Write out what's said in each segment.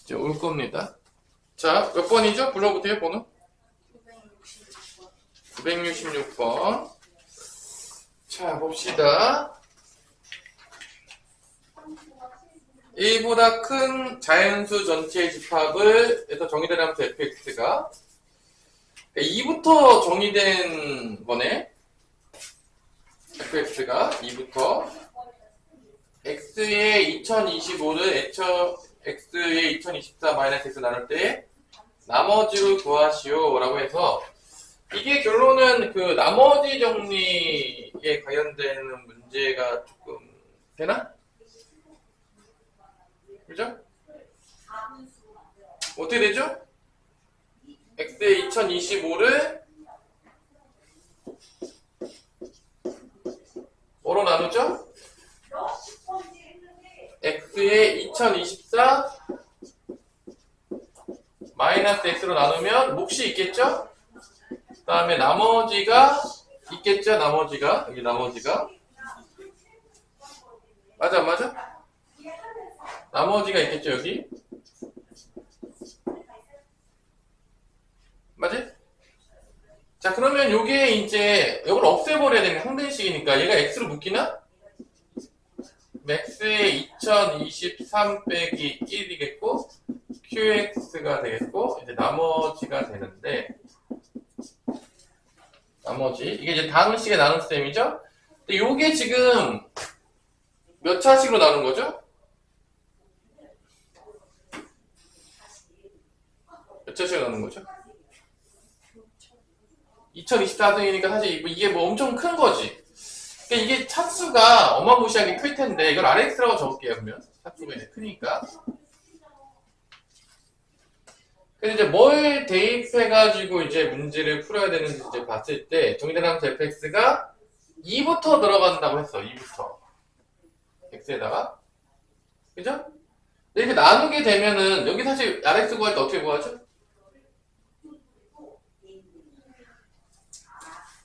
이제 올 겁니다. 자, 몇 번이죠? 불러보세요, 번호. 966번. 자, 봅시다. 1보다 큰 자연수 전체의 집합을 해서 정의된 함수 fx가 2부터 정의된 거네. fx가 2부터 x의 2025를 x의 2024 마이너스 x 나눌 때 나머지를 구하시오 라고 해서 이게 결론은 그 나머지 정리에 관련되는 문제가 조금 되나? 그죠? 어떻게 되죠? x의 2025를 뭐로 나누죠? x의 2024 마이너스 x로 나누면 몫이 있겠죠? 그 다음에 나머지가 있겠죠? 나머지가 여기 나머지가 맞아 맞아? 나머지가 있겠죠 여기? 맞지? 자 그러면 요게 이제 이걸 없애버려야 되는 항등식이니까 얘가 x로 묶이나? x의 2023 빼기 1이겠고 qx가 되겠고 이제 나머지가 되는데 나머지 이게 이제 다음 식에 나눈 셈이죠? 근데 요게 지금 몇 차식으로 나눈 거죠? 몇 차식으로 나눈 거죠? 2024등이니까 사실 이게 뭐 엄청 큰 거지. 그러니까 이게 차수가 어마무시하게 클 텐데 이걸 RX라고 적을게요. 그러면 차수가 이제 크니까. 그래서 이제 뭘 대입해가지고 이제 문제를 풀어야 되는지 이제 봤을 때 정의된 함수 fx가 2부터 들어간다고 했어. 2부터 x에다가 그죠? 근데 이렇게 나누게 되면은 여기 사실 RX 구할 때 어떻게 구하죠?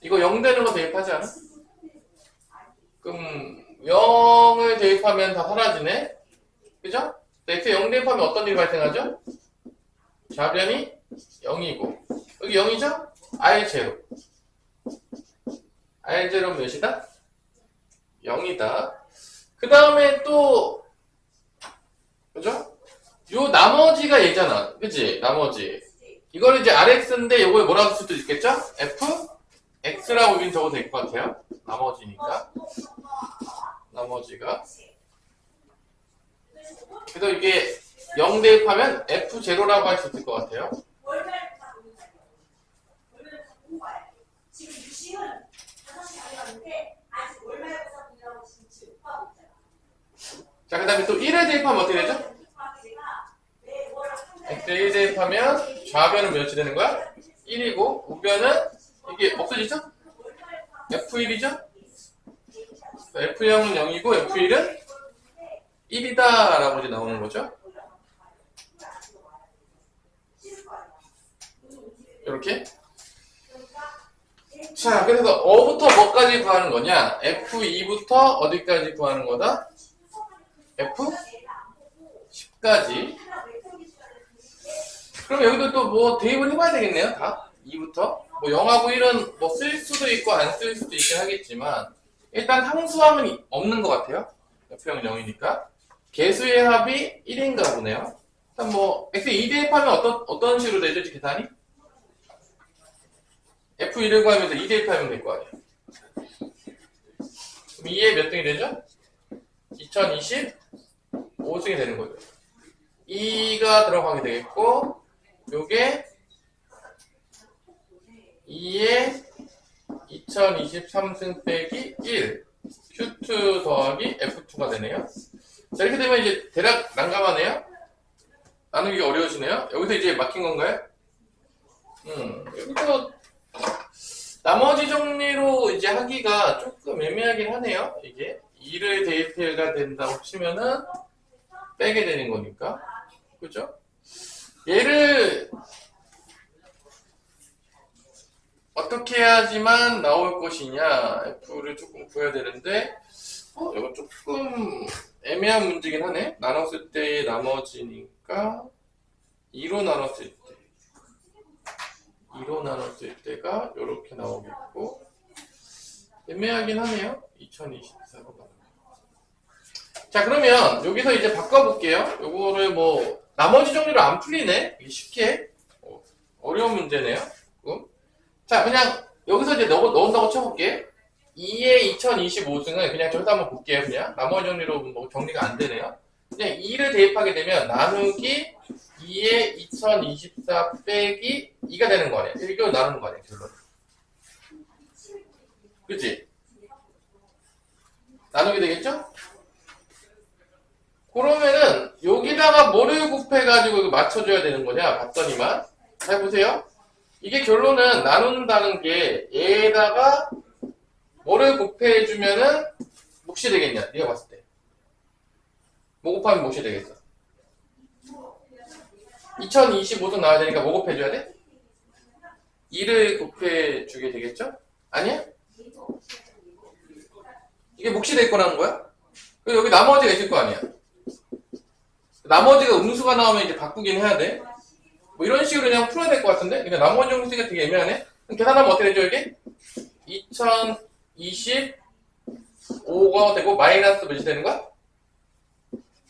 이거 0 되는 거 대입하지 않아? 그럼 0을 대입하면 다 사라지네? 그죠? x에 0 대입하면 어떤 일이 발생하죠? 좌변이 0이고 여기 0이죠? R0 R0는 몇이다? 0이다. 그 다음에 또 그죠? 요 나머지가 얘잖아. 그치? 나머지 이걸 이제 RX인데 요걸 뭐라고 쓸 수도 있겠죠? F? X라고 여긴 적어도 될 것 같아요. 나머지니까 나머지가 그래서 이게 0 대입하면 F0라고 할 수 있을 것 같아요. 자, 그 다음에 또 1을 대입하면 어떻게 되죠? X에 1 대입하면 좌변은 몇이 되는 거야? 1이고 우변은 이게 없어지죠? F1이죠? F0은 0이고 F1은 1이다 라고 이제 나오는 거죠. 이렇게. 자, 그래서 어부터 뭐까지 구하는 거냐? F2부터 어디까지 구하는 거다? F10까지. 그럼 여기도 또 뭐 대입을 해봐야 되겠네요. 다 2부터. 뭐 0하고 1은 뭐 쓸 수도 있고 안 쓸 수도 있긴 하겠지만 일단 항수함은 없는 것 같아요. F0은 0이니까. 개수의 합이 1인가 보네요. 일단 뭐 X 2 대입하면 어떤 식으로 되죠? 계산이? F1을 구하면서 2 대입하면 될 거 아니에요. 그럼 2에 몇 등이 되죠? 2025승이 되는 거죠. 2가 들어가게 되겠고 요게 2에 2023승 빼기 1 Q2 더하기 F2가 되네요. 자 이렇게 되면 이제 대략 난감하네요. 나누기 어려워지네요. 여기서 이제 막힌 건가요? 여기서 나머지 정리로 이제 하기가 조금 애매하긴 하네요. 이게 2를 대입해가 된다고 치면은 빼게 되는 거니까. 그죠? 얘를 어떻게 해야지만 나올 것이냐 F를 조금 구해야 되는데 이거 조금 애매한 문제긴 하네. 나눴을 때의 나머지니까 2로 나눴을 때 2로 나눴을 때가 이렇게 나오겠고 애매하긴 하네요. 2024로. 자, 그러면 여기서 이제 바꿔볼게요. 요거를 뭐 나머지 정리로 안 풀리네. 이게 쉽게 어려운 문제네요. 자, 그냥 여기서 이제 넣은다고 쳐볼게. 2의 2025승을 그냥 저기서 한번 볼게요. 그냥 나머지 정리로 뭐 정리가 안 되네요. 그냥 2를 대입하게 되면 나누기 2의 2024 빼기 2가 되는 거 아니야. 이걸 나누는 거 아니야, 결론. 그치? 나누게 되겠죠? 그러면은 여기다가 뭐를 곱해가지고 맞춰줘야 되는 거냐 봤더니만 잘 보세요. 이게 결론은 나눈다는 게 얘에다가 뭐를 곱해주면은 몫이 되겠냐? 네가 봤을 때 뭐 곱하면 몫이 되겠어? 2025도 나와야 되니까 뭐 곱해줘야 돼? 2를 곱해주게 되겠죠? 아니야? 이게 몫이 될 거라는 거야? 그리고 여기 나머지가 있을 거 아니야? 나머지가 음수가 나오면 이제 바꾸긴 해야 돼. 뭐 이런 식으로 그냥 풀어야 될 것 같은데? 그러니까 나머지 음수가 되게 애매하네? 그럼 계산하면 어떻게 되죠, 이게? 2025가 되고 마이너스 몇이 되는 거야?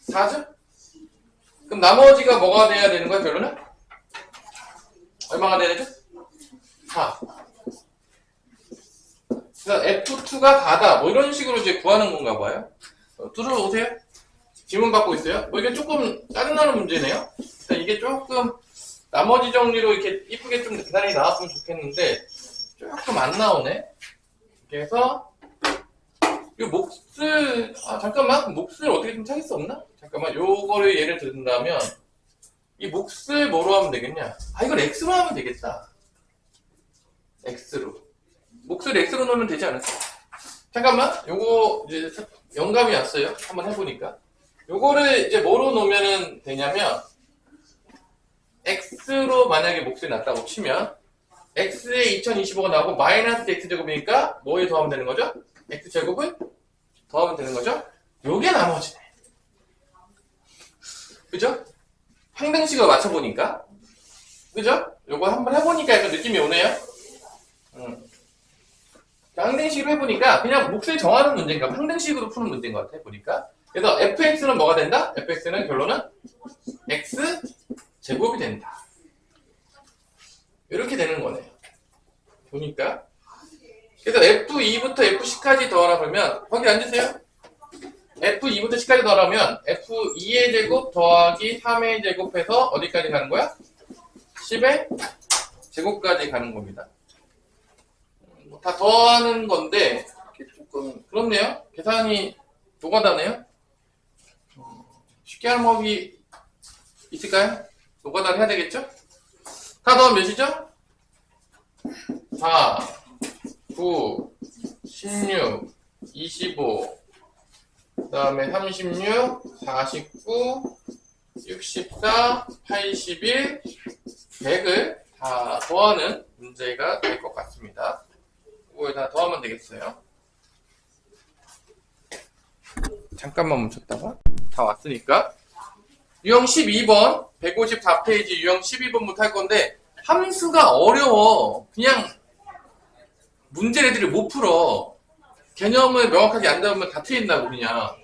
4죠? 그럼 나머지가 뭐가 돼야 되는 거야, 결론은? 얼마가 돼야 되죠? 4. 그래서 F2가 4다. 뭐 이런 식으로 이제 구하는 건가 봐요. 들어오세요. 질문 받고 있어요. 뭐 이게 조금 짜증나는 문제네요. 이게 조금 나머지 정리로 이렇게 이쁘게 좀 계산이 나왔으면 좋겠는데 조금 안 나오네. 그래서 이 몫을 잠깐만 몫을 어떻게 좀 찾을 수 없나? 잠깐만 요거를 예를 든다면 이 몫을 뭐로 하면 되겠냐? 이걸 x로 하면 되겠다. x로 몫을 x로 넣으면 되지 않을까? 잠깐만 요거 이제 영감이 왔어요. 한번 해보니까 요거를 이제 뭐로 놓으면 되냐면 x로 만약에 몫이 났다고 치면 x에 2025가 나오고 마이너스 x제곱이니까 뭐에 더하면 되는 거죠? x제곱을 더하면 되는 거죠? 요게 나머지네. 그죠? 항등식을 맞춰보니까 그죠? 요거 한번 해보니까 약간 느낌이 오네요. 항등식으로 해보니까 그냥 몫을 정하는 문제인가 항등식으로 푸는 문제인 것 같아 보니까. 그래서 fx는 뭐가 된다? fx는 결론은 x 제곱이 된다. 이렇게 되는 거네요. 보니까. 그래서 f2부터 f10까지 더하라 그러면 거기 앉으세요. f2부터 10까지 더하면 f2의 제곱 더하기 3의 제곱해서 어디까지 가는 거야? 10의 제곱까지 가는 겁니다. 다 더하는 건데 조금 그렇네요. 계산이 노가다네요. 쉽게 하는 법이 있을까요? 노가다를 해야 되겠죠? 다 더하면 몇이죠? 4, 9, 16, 25, 그 다음에 36, 49, 64, 81, 100을 다 더하는 문제가 될 것 같습니다. 이걸 다 더하면 되겠어요. 잠깐만 멈췄다가 다 왔으니까 유형 12번 154페이지 유형 12번부터 할 건데 함수가 어려워. 그냥 문제를 애들이 못 풀어. 개념을 명확하게 안 잡으면 다 틀린다고 그냥.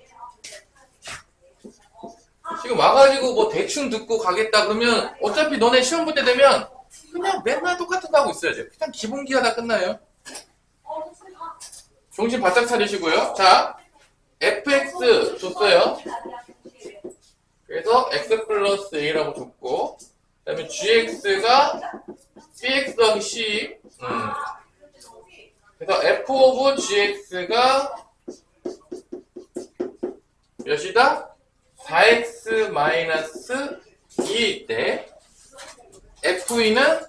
지금 와가지고 뭐 대충 듣고 가겠다 그러면 어차피 너네 시험 볼 때 되면 그냥 맨날 똑같은 거 하고 있어야죠. 그냥 기본기가 다 끝나요. 정신 바짝 차리시고요. 자, fx 줬어요. 그래서 x 플러스 a라고 줬고 그 다음에 gx가 bx 더하기 c 그래서 f 오브 gx가 몇이다? 4x 마이너스 2일 때 f는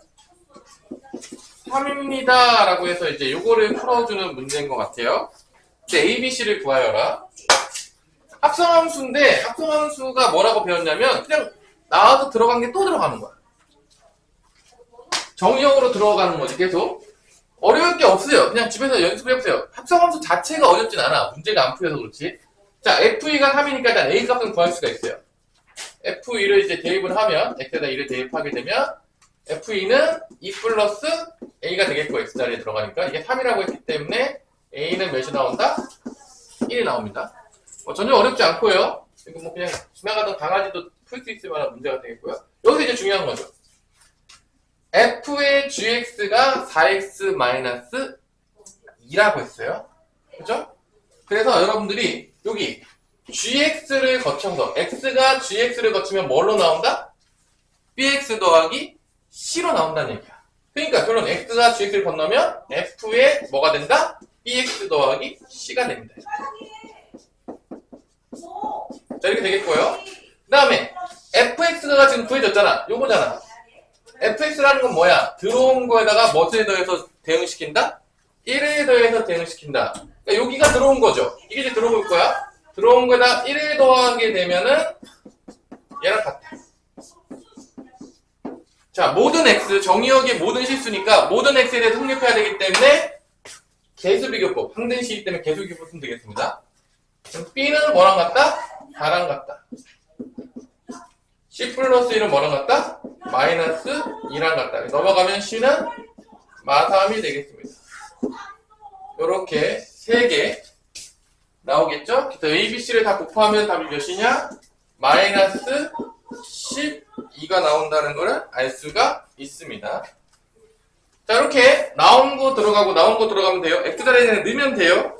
3입니다 라고 해서 이제 요거를 풀어주는 문제인 것 같아요. 근데 a, b, c를 구하여라. 합성함수인데 합성함수가 뭐라고 배웠냐면 그냥 나와서 들어간 게 또 들어가는 거야. 정의역으로 들어가는 거지. 계속 어려울 게 없어요. 그냥 집에서 연습을 해보세요. 합성함수 자체가 어렵진 않아. 문제가 안 풀려서 그렇지. 자, FE가 3이니까 일단 A 값은 구할 수가 있어요. F2를 이제 대입을 하면, x에다 2를 대입하게 되면, F2는 2 플러스 a가 되겠고, x자리에 들어가니까. 이게 3이라고 했기 때문에, a는 몇이 나온다? 1이 나옵니다. 전혀 어렵지 않고요. 이거 뭐 그냥 지나가던 강아지도 풀 수 있을 만한 문제가 되겠고요. 여기서 이제 중요한 거죠. f의 gx가 4x 마이너스 2라고 했어요. 그죠? 그래서 여러분들이 여기 gx를 거쳐서 x가 gx를 거치면 뭘로 나온다? bx 더하기 c로 나온다는 얘기야. 그러니까 결론 x가 gx를 건너면 f의 뭐가 된다? bx 더하기 c가 됩니다. 자, 이렇게 되겠고요. 그 다음에 fx가 지금 구해졌잖아. 요거잖아. fx라는 건 뭐야? 들어온 거에다가 뭐에 더해서 대응시킨다? 1에 더해서 대응시킨다. 그러니까 여기가 들어온 거죠. 이게 이제 들어올 거야. 들어온 거에다 1에 더하게 되면은 얘랑 같아. 자, 모든 x, 정의역의 모든 실수니까 모든 x에 대해 성립해야 되기 때문에 개수비교법, 항등식이기 때문에 개수비교법 쓰면 되겠습니다. 그럼 b는 뭐랑 같다? 4랑 같다. c 플러스 1은 뭐랑 같다? 마이너스 2랑 같다. 넘어가면 c는 마3이 되겠습니다. 요렇게 3개 나오겠죠? 그래서 a, b, c를 다 곱하면 답이 몇이냐? 마이너스 12가 나온다는 것을 알 수가 있습니다. 자, 이렇게 나온 거 들어가고 나온 거 들어가면 돼요. x자리에 넣으면 돼요.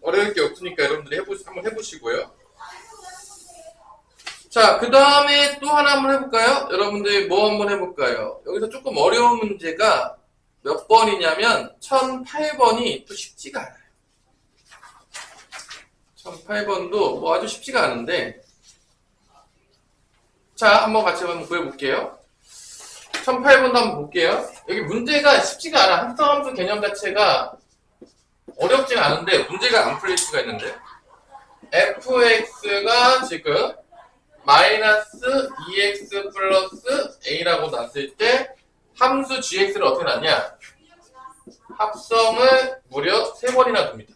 어려울 게 없으니까 여러분들이 한번 해보시고요. 자, 그 다음에 또 하나 한번 해볼까요? 여러분들 뭐 한번 해볼까요? 여기서 조금 어려운 문제가 몇 번이냐면 1008번이 또 쉽지가 않아요. 1008번도 뭐 아주 쉽지가 않은데, 자, 한번 같이 한번 구해볼게요. 1008번도 한번 볼게요. 여기 문제가 쉽지가 않아. 합성함수 개념 자체가 어렵진 않은데 문제가 안 풀릴 수가 있는데, fx가 지금 마이너스 2x 플러스 a라고 놨을 때 함수 gx를 어떻게 놨냐? 합성을 무려 3번이나 둡니다.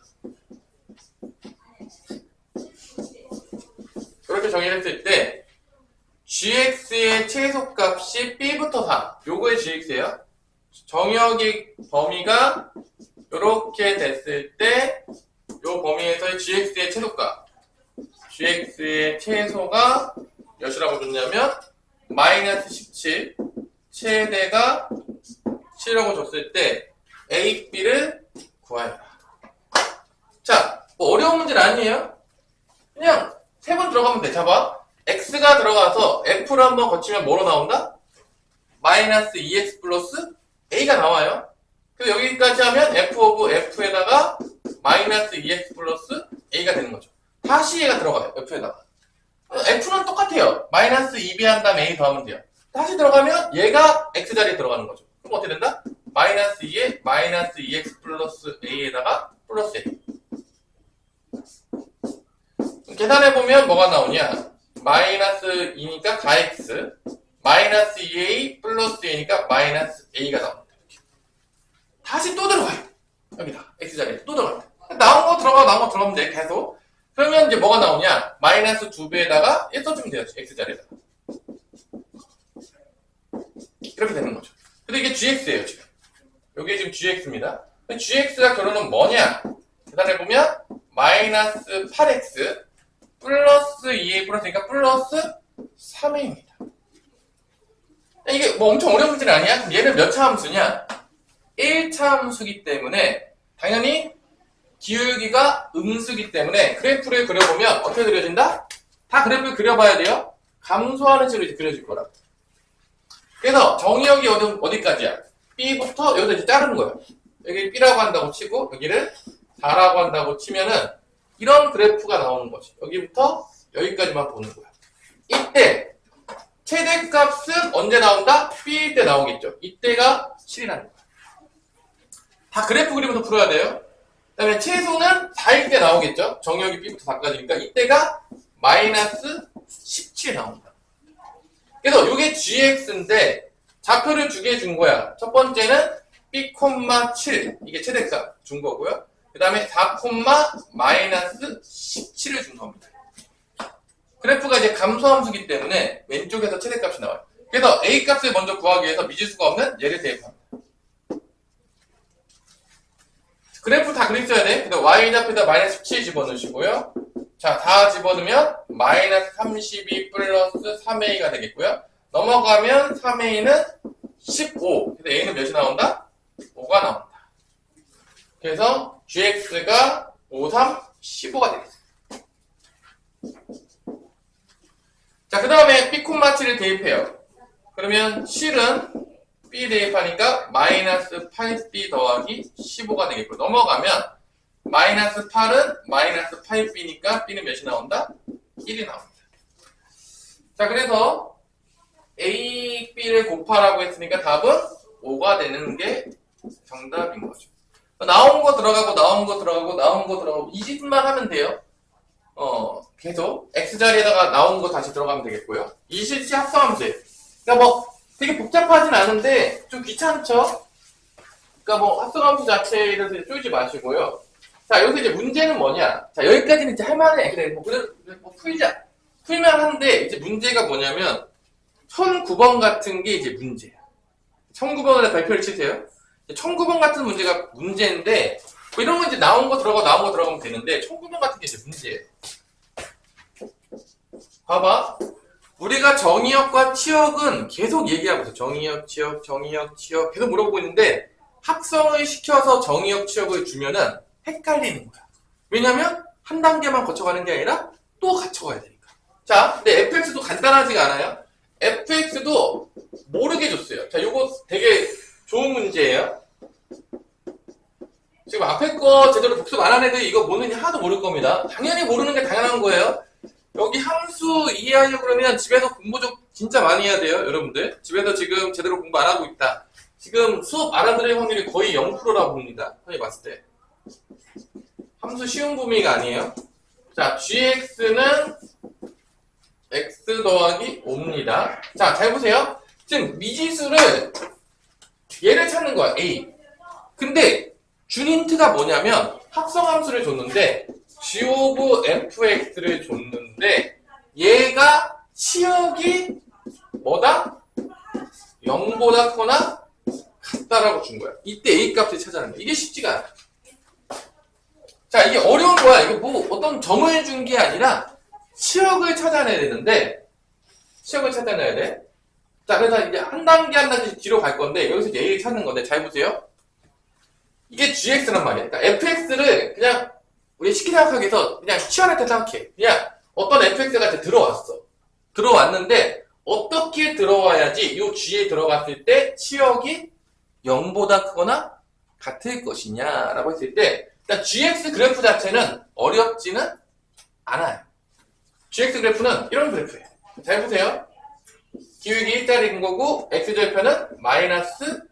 그렇게 정의를 했을 때 gx의 최소값이 b부터 4, 요거의 gx예요. 정의역의 범위가 이렇게 됐을 때 요 범위에서의 gx의 최소값, gx의 최소가 몇이라고 줬냐면 마이너스 17 최대가 7이라고 줬을 때 a, b를 구하여라. 자, 뭐 어려운 문제는 아니에요. 그냥 3번 들어가면 돼. 잡아. x가 들어가서 f를 한번 거치면 뭐로 나온다? 마이너스 2x 플러스 a가 나와요. 그래서 여기까지 하면 f 오브 f에다가 마이너스 2x 플러스 a가 되는 거죠. 다시 얘가 들어가요. f에다가. f는 똑같아요. 마이너스 2b 한 다음에 a 더하면 돼요. 다시 들어가면 얘가 x자리에 들어가는 거죠. 그럼 어떻게 된다? 마이너스 2에 마이너스 2x 플러스 a에다가 플러스 a. 계산해보면 뭐가 나오냐? 마이너스 2니까 4x, 마이너스 2a 플러스 a니까 마이너스 a가 나옵니다. 이렇게. 다시 또 들어가요. 여기다. x자리에 또 들어가요. 나온 거 들어가면 돼. 계속. 그러면 이제 뭐가 나오냐? 마이너스 2배에다가 1 써주면 돼요. x자리에다가. 이렇게 되는 거죠. 근데 이게 gx예요, 지금. 이게 지금 gx입니다. gx가 결론은 뭐냐? 계산해보면 마이너스 8x 플러스 2a 플러스니까 플러스 3a입니다. 이게 뭐 엄청 어려운 문제는 아니야? 그럼 얘는 몇 차 함수냐? 1차 함수기 때문에 당연히 기울기가 음수기 때문에 그래프를 그려보면 어떻게 그려진다? 다 그래프를 그려봐야 돼요. 감소하는 식으로 이제 그려질 거라고. 그래서 정의역이 어디까지야? B부터 여기서 이제 자르는 거예요. 여기 B라고 한다고 치고 여기를 4라고 한다고 치면은 이런 그래프가 나오는 거지. 여기부터 여기까지만 보는 거야. 이때 최대값은 언제 나온다? B일 때 나오겠죠. 이때가 7이라는 거야. 다 그래프 그리면서 풀어야 돼요. 그 다음에 최소는 4일 때 나오겠죠. 정의역이 B부터 4까지니까 이때가 마이너스 17 나옵니다. 그래서 이게 gx인데 좌표를 2개 준 거야. 첫 번째는 b, 7 이게 최대값 준 거고요. 그 다음에 4, 마이너스 17을 준 겁니다. 그래프가 이제 감소함수기 때문에 왼쪽에서 최대값이 나와요. 그래서 A값을 먼저 구하기 위해서 미지수가 없는 얘를 대입합니다. 그래프 다 그려줘야 돼. 그래서 Y좌표에다 마이너스 17 집어넣으시고요. 자, 다 집어넣으면 마이너스 32 플러스 3A가 되겠고요. 넘어가면 3A는 15. 그래서 A는 몇이 나온다? 5가 나온다. 그래서 GX가 5, 3, 15가 되겠습니다. 자, 그 다음에 B, C를 대입해요. 그러면 실은 B 대입하니까 마이너스 8B 더하기 15가 되겠고, 넘어가면 마이너스 8은 마이너스 8B니까 B는 몇이 나온다? 1이 나옵니다. 자, 그래서 A, B를 곱하라고 했으니까 답은 5가 되는 게 정답인 거죠. 나온 거 들어가고 나온 거 들어가고 나온 거 들어가고 이 짓만 하면 돼요. 계속 X자리에다가 나온 거 다시 들어가면 되겠고요. 이실시 합성함수. 그러니까 뭐 되게 복잡하진 않은데 좀 귀찮죠? 그러니까 뭐 합성함수 자체에 대해서 쪼이지 마시고요. 자, 여기서 이제 문제는 뭐냐? 자, 여기까지는 이제 할만해. 그래, 뭐 풀자. 풀만 한데 이제 문제가 뭐냐면 1009번 같은 게 이제 문제야. 1009번을 발표를 치세요. 1009번 같은 문제가 문제인데 뭐 이런 거 이제 나온 거 들어가면 되는데 1009번 같은 게 이제 문제예요. 봐봐. 우리가 정의역과 치역은 계속 얘기하고 있어. 정의역, 치역 계속 물어보고 있는데 합성을 시켜서 정의역, 치역을 주면은 헷갈리는 거야. 왜냐면 한 단계만 거쳐가는 게 아니라 또 거쳐가야 되니까. 자, 근데 fx도 간단하지가 않아요. fx도 모르게 줬어요. 자, 요거 되게 좋은 문제예요. 지금 앞에 거 제대로 복습 안 한 애들 이거 뭐는지 하나도 모를 겁니다. 당연히 모르는 게 당연한 거예요. 여기 함수 이해하려고 그러면 집에서 공부 좀 진짜 많이 해야 돼요, 여러분들. 집에서 지금 제대로 공부 안 하고 있다. 지금 수업 알아들을 확률이 거의 0%라고 봅니다. 선생님 봤을 때. 함수 쉬운 범위가 아니에요. 자, gx는 x 더하기 5입니다. 자, 잘 보세요. 지금 미지수를 얘를 찾는 거야, a. 근데 준 힌트가 뭐냐면 합성함수를 줬는데 g of fx를 줬는데 얘가 치역이 뭐다? 0보다 크거나 같다라고 준 거야. 이때 a 값을 찾아내는 거야. 이게 쉽지가 않아. 자, 이게 어려운 거야. 이거 뭐 어떤 점을 준 게 아니라 치역을 찾아내야 되는데 치역을 찾아내야 돼. 자, 그래서 이제 한 단계 한 단계 뒤로 갈 건데 여기서 이제 a를 찾는 건데 잘 보세요. 이게 gx란 말이야. 그러니까 fx를 그냥 우리 쉽게 생각하기 위해서 그냥 치환했다 생각해. 그냥 어떤 fx가 이제 들어왔어. 들어왔는데 어떻게 들어와야지 이 g에 들어갔을 때 치역이 0보다 크거나 같을 것이냐라고 했을 때 일단 gx 그래프 자체는 어렵지는 않아요. gx 그래프는 이런 그래프예요. 잘 보세요. 기울기 1자리인 거고 x절편은 마이너스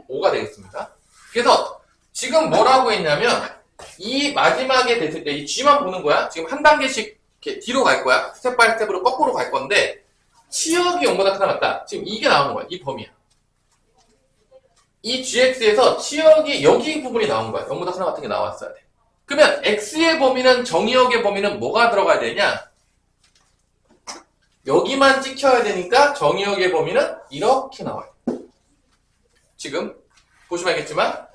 5가 되겠습니다. 그래서 지금 뭐라고 했냐면 이 마지막에 됐을 때 이 g만 보는 거야. 지금 한 단계씩 이렇게 뒤로 갈 거야. 스텝 바이 스텝으로 거꾸로 갈 건데 치역이 0보다 크다 같다. 지금 이게 나오는 거야. 이 범위야. 이 gx에서 치역이 여기 부분이 나온 거야. 0보다 크다 같은 게 나왔어야 돼. 그러면 x의 범위는 정의역의 범위는 뭐가 들어가야 되냐? 여기만 찍혀야 되니까 정의역의 범위는 이렇게 나와요. 지금 보시면 알겠지만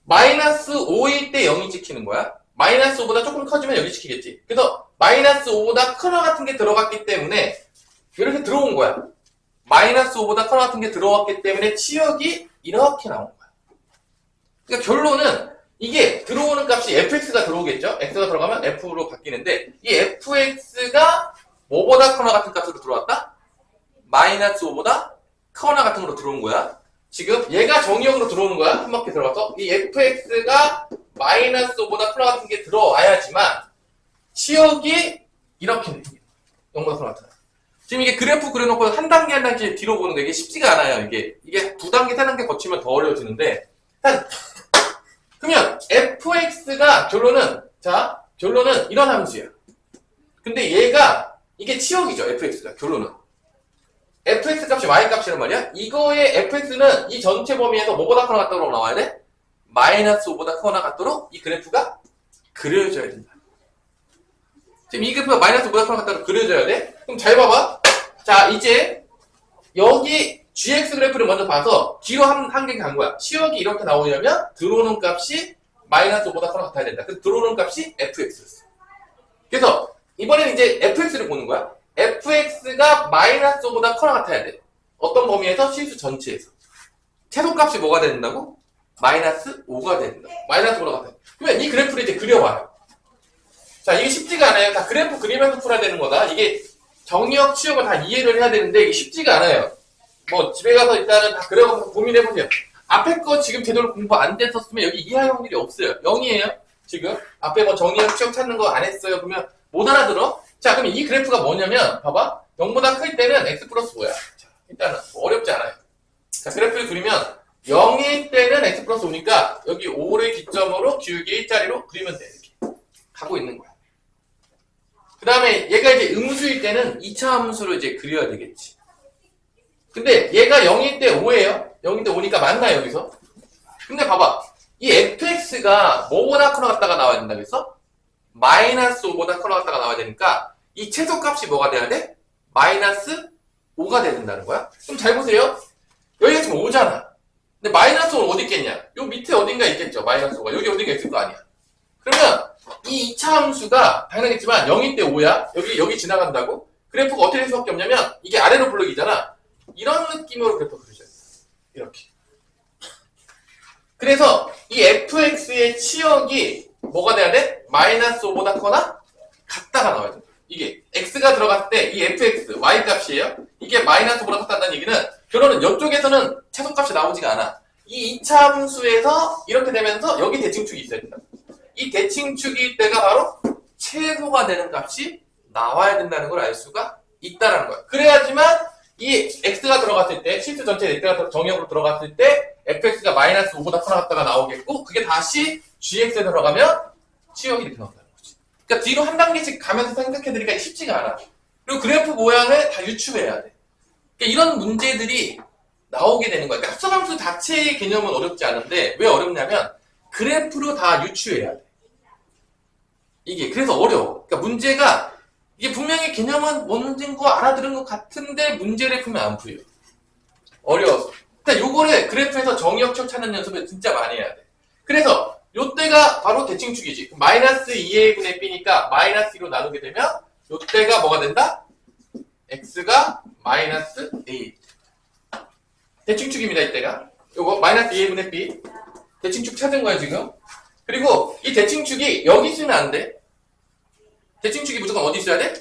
마이너스 5일 때 0이 찍히는 거야. 마이너스 5보다 조금 커지면 여기 찍히겠지. 그래서 마이너스 5보다 커너 같은 게 들어갔기 때문에 이렇게 들어온 거야. 마이너스 5보다 커너 같은 게 들어왔기 때문에 치역이 이렇게 나온 거야. 그러니까 결론은 이게 들어오는 값이 fx가 들어오겠죠. x가 들어가면 f로 바뀌는데 이 fx가 뭐보다 커너 같은 값으로 들어왔다? 마이너스 5보다 커너 같은 거로 들어온 거야. 지금 얘가 정의역으로 들어오는 거야. 한 바퀴 들어가서 이 fx가 마이너스 5보다 커너 같은 게 들어와야지만 치역이 이렇게 돼. 0보다 커너 같은 거. 지금 이게 그래프 그려놓고 한 단계 한 단계 뒤로 보는 게 이게 쉽지가 않아요. 이게 두 단계, 세 단계 거치면 더 어려워지는데 그러면 fx가 결론은 이런 함수야. 근데 얘가 이게 치역이죠. fx가 결론은 fx 값이 y 값이란 말이야. 이거의 fx는 이 전체 범위에서 뭐보다 커나 같도록 나와야 돼? 마이너스 5보다 커나 같도록 이 그래프가 그려져야 된다. 지금 이 그래프가 마이너스 5보다 커 갖다가 그려줘야 돼? 그럼 잘 봐봐. 자, 이제 여기 gx 그래프를 먼저 봐서 뒤로 한 개 간 거야. 치역이 이렇게 나오려면 들어오는 값이 마이너스 5보다 커 같아야 된다. 그래서 들어오는 값이 fx였어. 그래서 이번에는 이제 fx를 보는 거야. fx가 마이너스 5보다 커 같아야 돼. 어떤 범위에서? 실수 전체에서. 최소값이 뭐가 된다고? 마이너스 5가 된다. 마이너스 5가 같아. 그러면 이 그래프를 이제 그려봐요. 자, 이게 쉽지가 않아요. 다 그래프 그리면서 풀어야 되는 거다. 이게 정의역, 치역을 다 이해를 해야 되는데 이게 쉽지가 않아요. 뭐 집에 가서 일단은 다 그려가면서 고민해보세요. 앞에 거 지금 제대로 공부 안 됐었으면 여기 이해할 확률이 없어요. 0이에요. 지금 앞에 뭐 정의역, 치역 찾는 거 안 했어요. 그러면 못 알아들어? 자, 그럼 이 그래프가 뭐냐면 봐봐. 0보다 클 때는 x 플러스 5야. 자, 일단은 뭐 어렵지 않아요. 자, 그래프를 그리면 0일 때는 x 플러스 5니까 여기 5를 기점으로 기울기 일자리로 그리면 돼. 이렇게 가고 있는 거야. 그 다음에 얘가 이제 음수일 때는 2차 함수로 이제 그려야 되겠지. 근데 얘가 0일 때 5예요. 0일 때 5니까 맞나 여기서? 근데 봐봐. 이 fx가 뭐보다 커 갔다가 나와야 된다 그랬어? 마이너스 5보다 커 갔다가 나와야 되니까 이 최소값이 뭐가 돼야 돼? 마이너스 5가 돼야 된다는 거야. 그럼 잘 보세요. 여기가 지금 5잖아. 근데 마이너스 5는 어디 있겠냐? 요 밑에 어딘가 있겠죠. 마이너스 5가. 여기 어딘가 있을 거 아니야. 그러면 이 2차 함수가 당연하겠지만 0일 때 5야. 여기 지나간다고? 그래프가 어떻게 될 수밖에 없냐면 이게 아래로 블록이잖아. 이런 느낌으로 그래프 그려줘야 돼. 이렇게. 그래서 이 fx의 치역이 뭐가 돼야 돼? 마이너스 5보다 커나 같다가 나와야 돼. 이게 x가 들어갔을 때 이 fx, y 값이에요. 이게 마이너스 5보다 같다는 얘기는 결론은 이쪽에서는 최소값이 나오지가 않아. 이 2차 함수에서 이렇게 되면서 여기 대칭축이 있어야 된다. 이 대칭축일 때가 바로 최소가 되는 값이 나와야 된다는 걸 알 수가 있다는 거야. 그래야지만 이 x가 들어갔을 때, 실수 전체 x가 정역으로 들어갔을 때 fx가 마이너스 5보다 커 갔다가 나오겠고 그게 다시 gx에 들어가면 치역이 이렇게 나온다는 거지. 그러니까 뒤로 한 단계씩 가면서 생각해드리기가 쉽지가 않아. 그리고 그래프 모양을 다 유추해야 돼. 그러니까 이런 문제들이 나오게 되는 거야. 그러니까 합성함수 자체의 개념은 어렵지 않은데 왜 어렵냐면 그래프로 다 유추해야 돼. 이게 그래서 어려워. 그러니까 문제가 이게 분명히 개념은 뭔진 거 알아들은 것 같은데 문제를 풀면 안 풀려. 어려워서. 그러니까 요거를 그래프에서 정의역 치역 찾는 연습을 진짜 많이 해야 돼. 그래서 요때가 바로 대칭축이지. 마이너스 2a 분의 b니까 마이너스 2로 나누게 되면 요때가 뭐가 된다? x가 마이너스 a. 대칭축입니다, 이때가. 요거 마이너스 2a 분의 b. 대칭축 찾은 거야, 지금. 그리고 이 대칭축이 여기 있으면 안 돼. 대칭축이 무조건 어디 있어야 돼?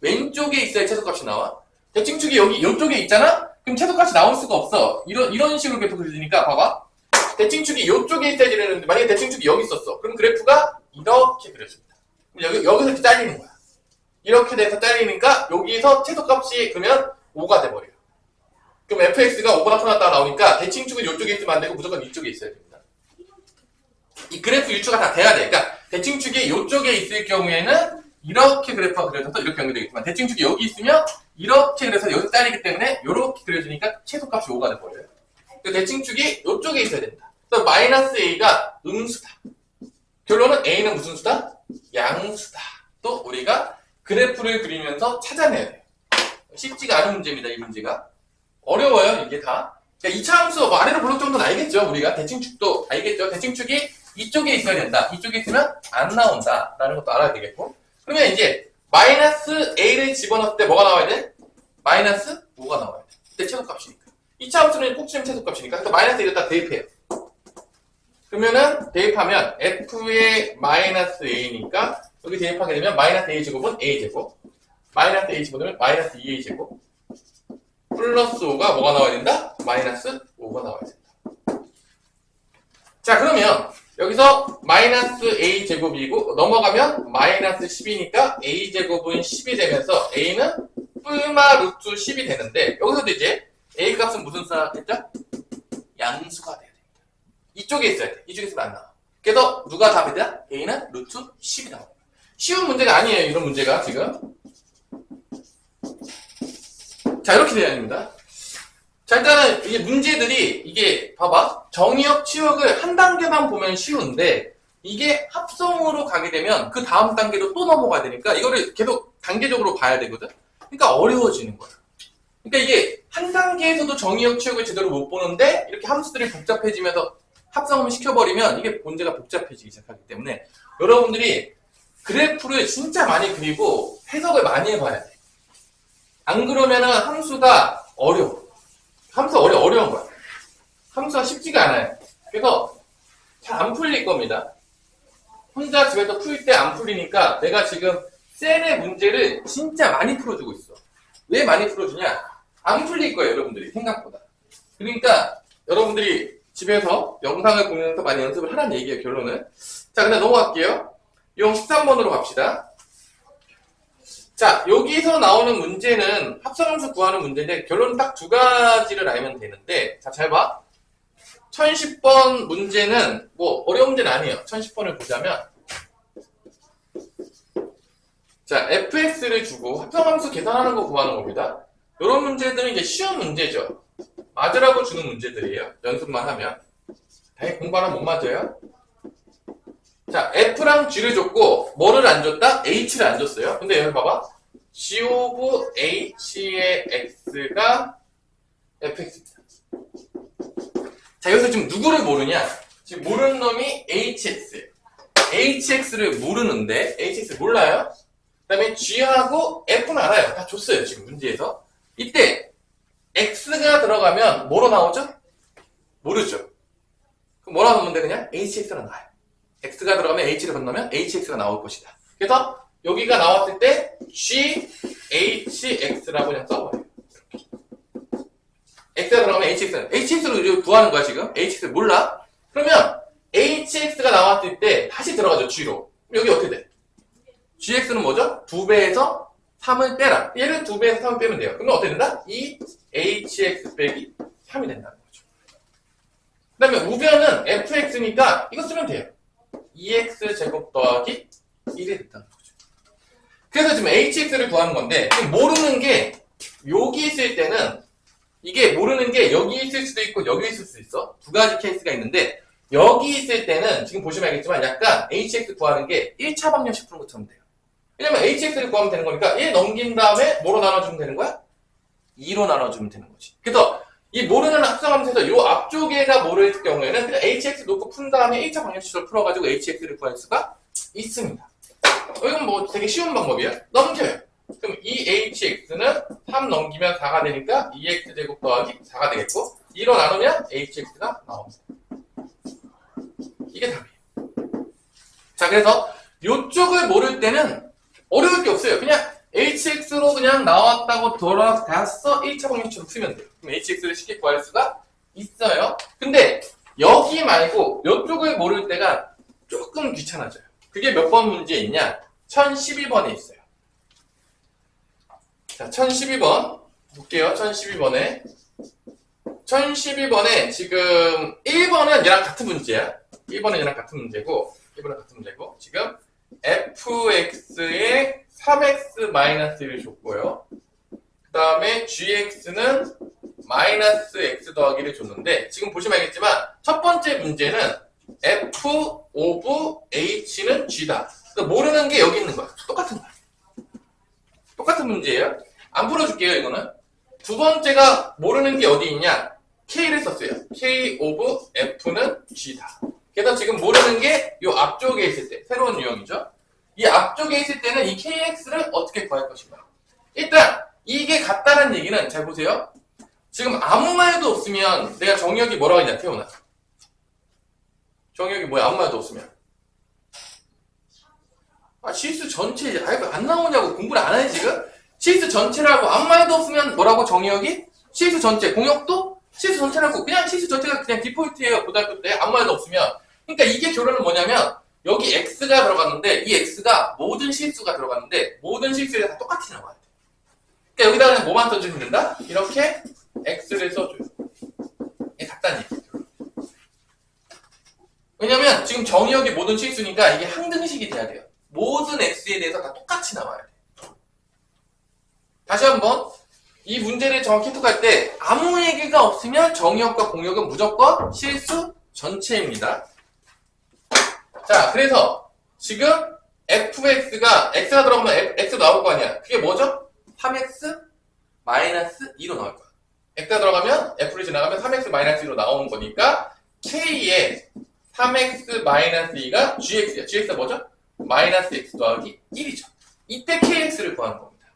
왼쪽에 있어야 최소값이 나와. 대칭축이 여기, 이쪽에 있잖아? 그럼 최소값이 나올 수가 없어. 이런 식으로 그래프 그려지니까, 봐봐. 대칭축이 이쪽에 있어야지 되는데, 만약에 대칭축이 여기 있었어. 그럼 그래프가 이렇게 그려집니다. 그럼 여기서 이렇게 잘리는 거야. 이렇게 돼서 잘리니까, 여기서 최소값이 그러면 5가 돼버려요. 그럼 fx가 5보다 커 갔다가 나오니까, 대칭축은 이쪽에 있으면 안 되고, 무조건 이쪽에 있어야 됩니다. 이 그래프 유추가 다 돼야 돼. 그러니까, 대칭축이 이쪽에 있을 경우에는, 이렇게 그래프가 그려져서 이렇게 연결되겠지만 대칭축이 여기 있으면 이렇게 그래서 여기서 잘리기 때문에 이렇게 그려지니까 최소값이 5가 돼버려요. 대칭축이 이쪽에 있어야 된다. 그래서 마이너스 a가 음수다. 결론은 a는 무슨 수다? 양수다. 또 우리가 그래프를 그리면서 찾아내야 돼요. 쉽지가 않은 문제입니다. 이 문제가. 어려워요. 이게 다. 그러니까 2차 함수 뭐 아래로 블록 정도는 알겠죠. 우리가 대칭축도 알겠죠. 대칭축이 이쪽에 있어야 된다. 이쪽에 있으면 안 나온다. 라는 것도 알아야 되겠고. 그러면 이제 마이너스 a를 집어넣을 때 뭐가 나와야 돼? 마이너스 5가 나와야 돼. 그때 최소값이니까. 2차 함수는 꼭 치면 최소값이니까. 그래서 마이너스 a를 딱 대입해요. 그러면은 대입하면 f의 마이너스 a니까 여기 대입하게 되면 마이너스 a 제곱은 a 제곱, 마이너스 a 제곱은 마이너스 2a 제곱, 플러스 5가 뭐가 나와야 된다? 마이너스 5가 나와야 된다. 자, 그러면 여기서 마이너스 a 제곱이고 넘어가면 마이너스 10이니까 a 제곱은 10이 되면서 a는 뿔마 루트 10이 되는데 여기서도 이제 a 값은 무슨 수가 됐죠? 양수가 돼야 됩니다. 이쪽에 있어야 돼. 이쪽에 있으면 안 나와. 그래서 누가 답이다? a는 루트 10이 나옵니다. 쉬운 문제가 아니에요. 이런 문제가 지금. 자, 이렇게 돼야 됩니다. 자, 일단은 이게 문제들이 이게 봐봐. 정의역 치역을 한 단계만 보면 쉬운데 이게 합성으로 가게 되면 그 다음 단계로 또 넘어가야 되니까 이거를 계속 단계적으로 봐야 되거든. 그러니까 어려워지는 거야. 그러니까 이게 한 단계에서도 정의역 취역을 제대로 못 보는데 이렇게 함수들이 복잡해지면서 합성을 시켜버리면 이게 문제가 복잡해지기 시작하기 때문에 여러분들이 그래프를 진짜 많이 그리고 해석을 많이 해봐야 돼. 안 그러면은 함수가 어려워. 함수 어려운 거야. 함수가 쉽지가 않아요. 그래서 잘 안 풀릴 겁니다. 혼자 집에서 풀 때 안 풀리니까 내가 지금 셀의 문제를 진짜 많이 풀어주고 있어. 왜 많이 풀어주냐? 안 풀릴 거예요, 여러분들이 생각보다. 그러니까 여러분들이 집에서 영상을 보면서 많이 연습을 하라는 얘기예요, 결론은. 자, 근데 넘어갈게요. 용 13번으로 갑시다. 자, 여기서 나오는 문제는 합성함수 구하는 문제인데 결론은 딱 두 가지를 알면 되는데, 자, 잘 봐. 1010번 문제는 뭐 어려운 문제는 아니에요. 1010번을 보자면, 자, fx를 주고 합성함수 계산하는 거 구하는 겁니다. 이런 문제들은 이제 쉬운 문제죠. 맞으라고 주는 문제들이에요. 연습만 하면. 당연히 공부하면 못 맞아요. 자, f랑 g를 줬고 뭐를 안 줬다? h를 안 줬어요. 근데 여기 봐봐. g of h의 x가 fx입니다. 자, 여기서 지금 누구를 모르냐? 지금 모르는 놈이 hx예요. hx를 모르는데 hx 몰라요? 그 다음에 g하고 f는 알아요. 다 줬어요, 지금 문제에서. 이때 x가 들어가면 뭐로 나오죠? 모르죠. 그럼 뭐라 넣으면 돼? 그냥 hx로 나와요. x가 들어가면 h를 건너면 hx가 나올 것이다. 그래서 여기가 나왔을 때ghx라고 그냥 써버려요. x가 들어가면 hx로 구하는 거야 지금. hx 몰라? 그러면 hx가 나왔을 때 다시 들어가죠, g로. 여기 어떻게 돼? gx는 뭐죠? 2배에서 3을 빼라. 얘를 2배에서 3을 빼면 돼요. 그러면 어떻게 된다? 2hx 빼기 3이 된다는 거죠. 그 다음에 우변은 fx니까 이거 쓰면 돼요. 2x 제곱 더하기 1이 됐다는 거죠. 그래서 지금 hx를 구하는 건데, 지금 모르는 게 여기 있을 때는, 이게 모르는 게 여기 있을 수도 있고 여기 있을 수도 있어. 두 가지 케이스가 있는데, 여기 있을 때는 지금 보시면 알겠지만 약간 hx 구하는 게 1차 방정식 푸는 것처럼 돼요. 왜냐면 hx를 구하면 되는 거니까 1 넘긴 다음에 뭐로 나눠주면 되는 거야? 2로 나눠주면 되는 거지. 그래서 이 모르는 합성함수에서 이 앞쪽에가 모를 경우에는 그냥 hx 놓고 푼 다음에 1차 방정식을 풀어가지고 hx를 구할 수가 있습니다. 이건 뭐 되게 쉬운 방법이에요. 넘겨요. 그럼 2hx는 3 넘기면 4가 되니까 2x제곱 더하기 4가 되겠고 2로 나누면 hx가 나옵니다. 이게 답이에요. 자, 그래서 이쪽을 모를 때는 어려울 게 없어요. 그냥 hx로 그냥 나왔다고 돌아가서 1차 방정식으로 풀면 돼요. 그럼 hx를 쉽게 구할 수가 있어요. 근데 여기 말고 이쪽을 모를 때가 조금 귀찮아져요. 그게 몇 번 문제에 있냐? 1012번에 있어요. 자, 1012번 볼게요. 1012번에 지금 1번은 얘랑 같은 문제야. 1번은 얘랑 같은 문제고 지금 fx에 3x-1을 줬고요. 그 다음에 gx는 마이너스 x 더하기를 줬는데, 지금 보시면 알겠지만 첫 번째 문제는 f of h는 g다. 그러니까 모르는 게 여기 있는 거야. 똑같은 거야. 똑같은 문제예요. 안 풀어줄게요, 이거는. 두 번째가 모르는 게 어디 있냐? k를 썼어요. k of f는 g다. 그래서 지금 모르는 게 이 앞쪽에 있을 때, 새로운 유형이죠. 이 앞쪽에 있을 때는 이 kx를 어떻게 구할 것인가. 일단 이게 같다는 얘기는, 잘 보세요. 지금 아무 말도 없으면 내가 정의역이 뭐라고 했냐, 태훈아. 정의역이 뭐야, 아무 말도 없으면. 아, 실수 전체, 안 나오냐고, 공부를 안 해, 지금? 실수 전체라고, 아무 말도 없으면 뭐라고, 정의역이? 실수 전체, 공역도? 실수 전체라고, 그냥 실수 전체가 그냥 디폴트예요, 고등학교 때. 아무 말도 없으면. 그러니까 이게 결론은 뭐냐면, 여기 x가 들어갔는데, 이 x가 모든 실수가 들어갔는데, 모든 실수에 다 똑같이 나와야 돼. 그러니까 여기다가 그냥 뭐만 써주면 된다? 이렇게 x를 써줘요. 이게 같다는 얘기예요. 왜냐면 지금 정의역이 모든 실수니까 이게 항등식이 돼야 돼요. 모든 x에 대해서 다 똑같이 나와야 돼. 다시 한번 이 문제를 정확히 해석할 때 아무 얘기가 없으면 정의역과 공역은 무조건 실수 전체입니다. 자, 그래서 지금 fx가 x가 들어가면 x 나올 거 아니야. 그게 뭐죠? 3x 마이너스 2로 나올 거야. x가 들어가면 f를 지나가면 3x 마이너스 2로 나오는 거니까 k의 3x 마이너스 2가 gx야. gx가 뭐죠? 마이너스 x 더하기 1이죠. 이때 kx를 구하는 겁니다.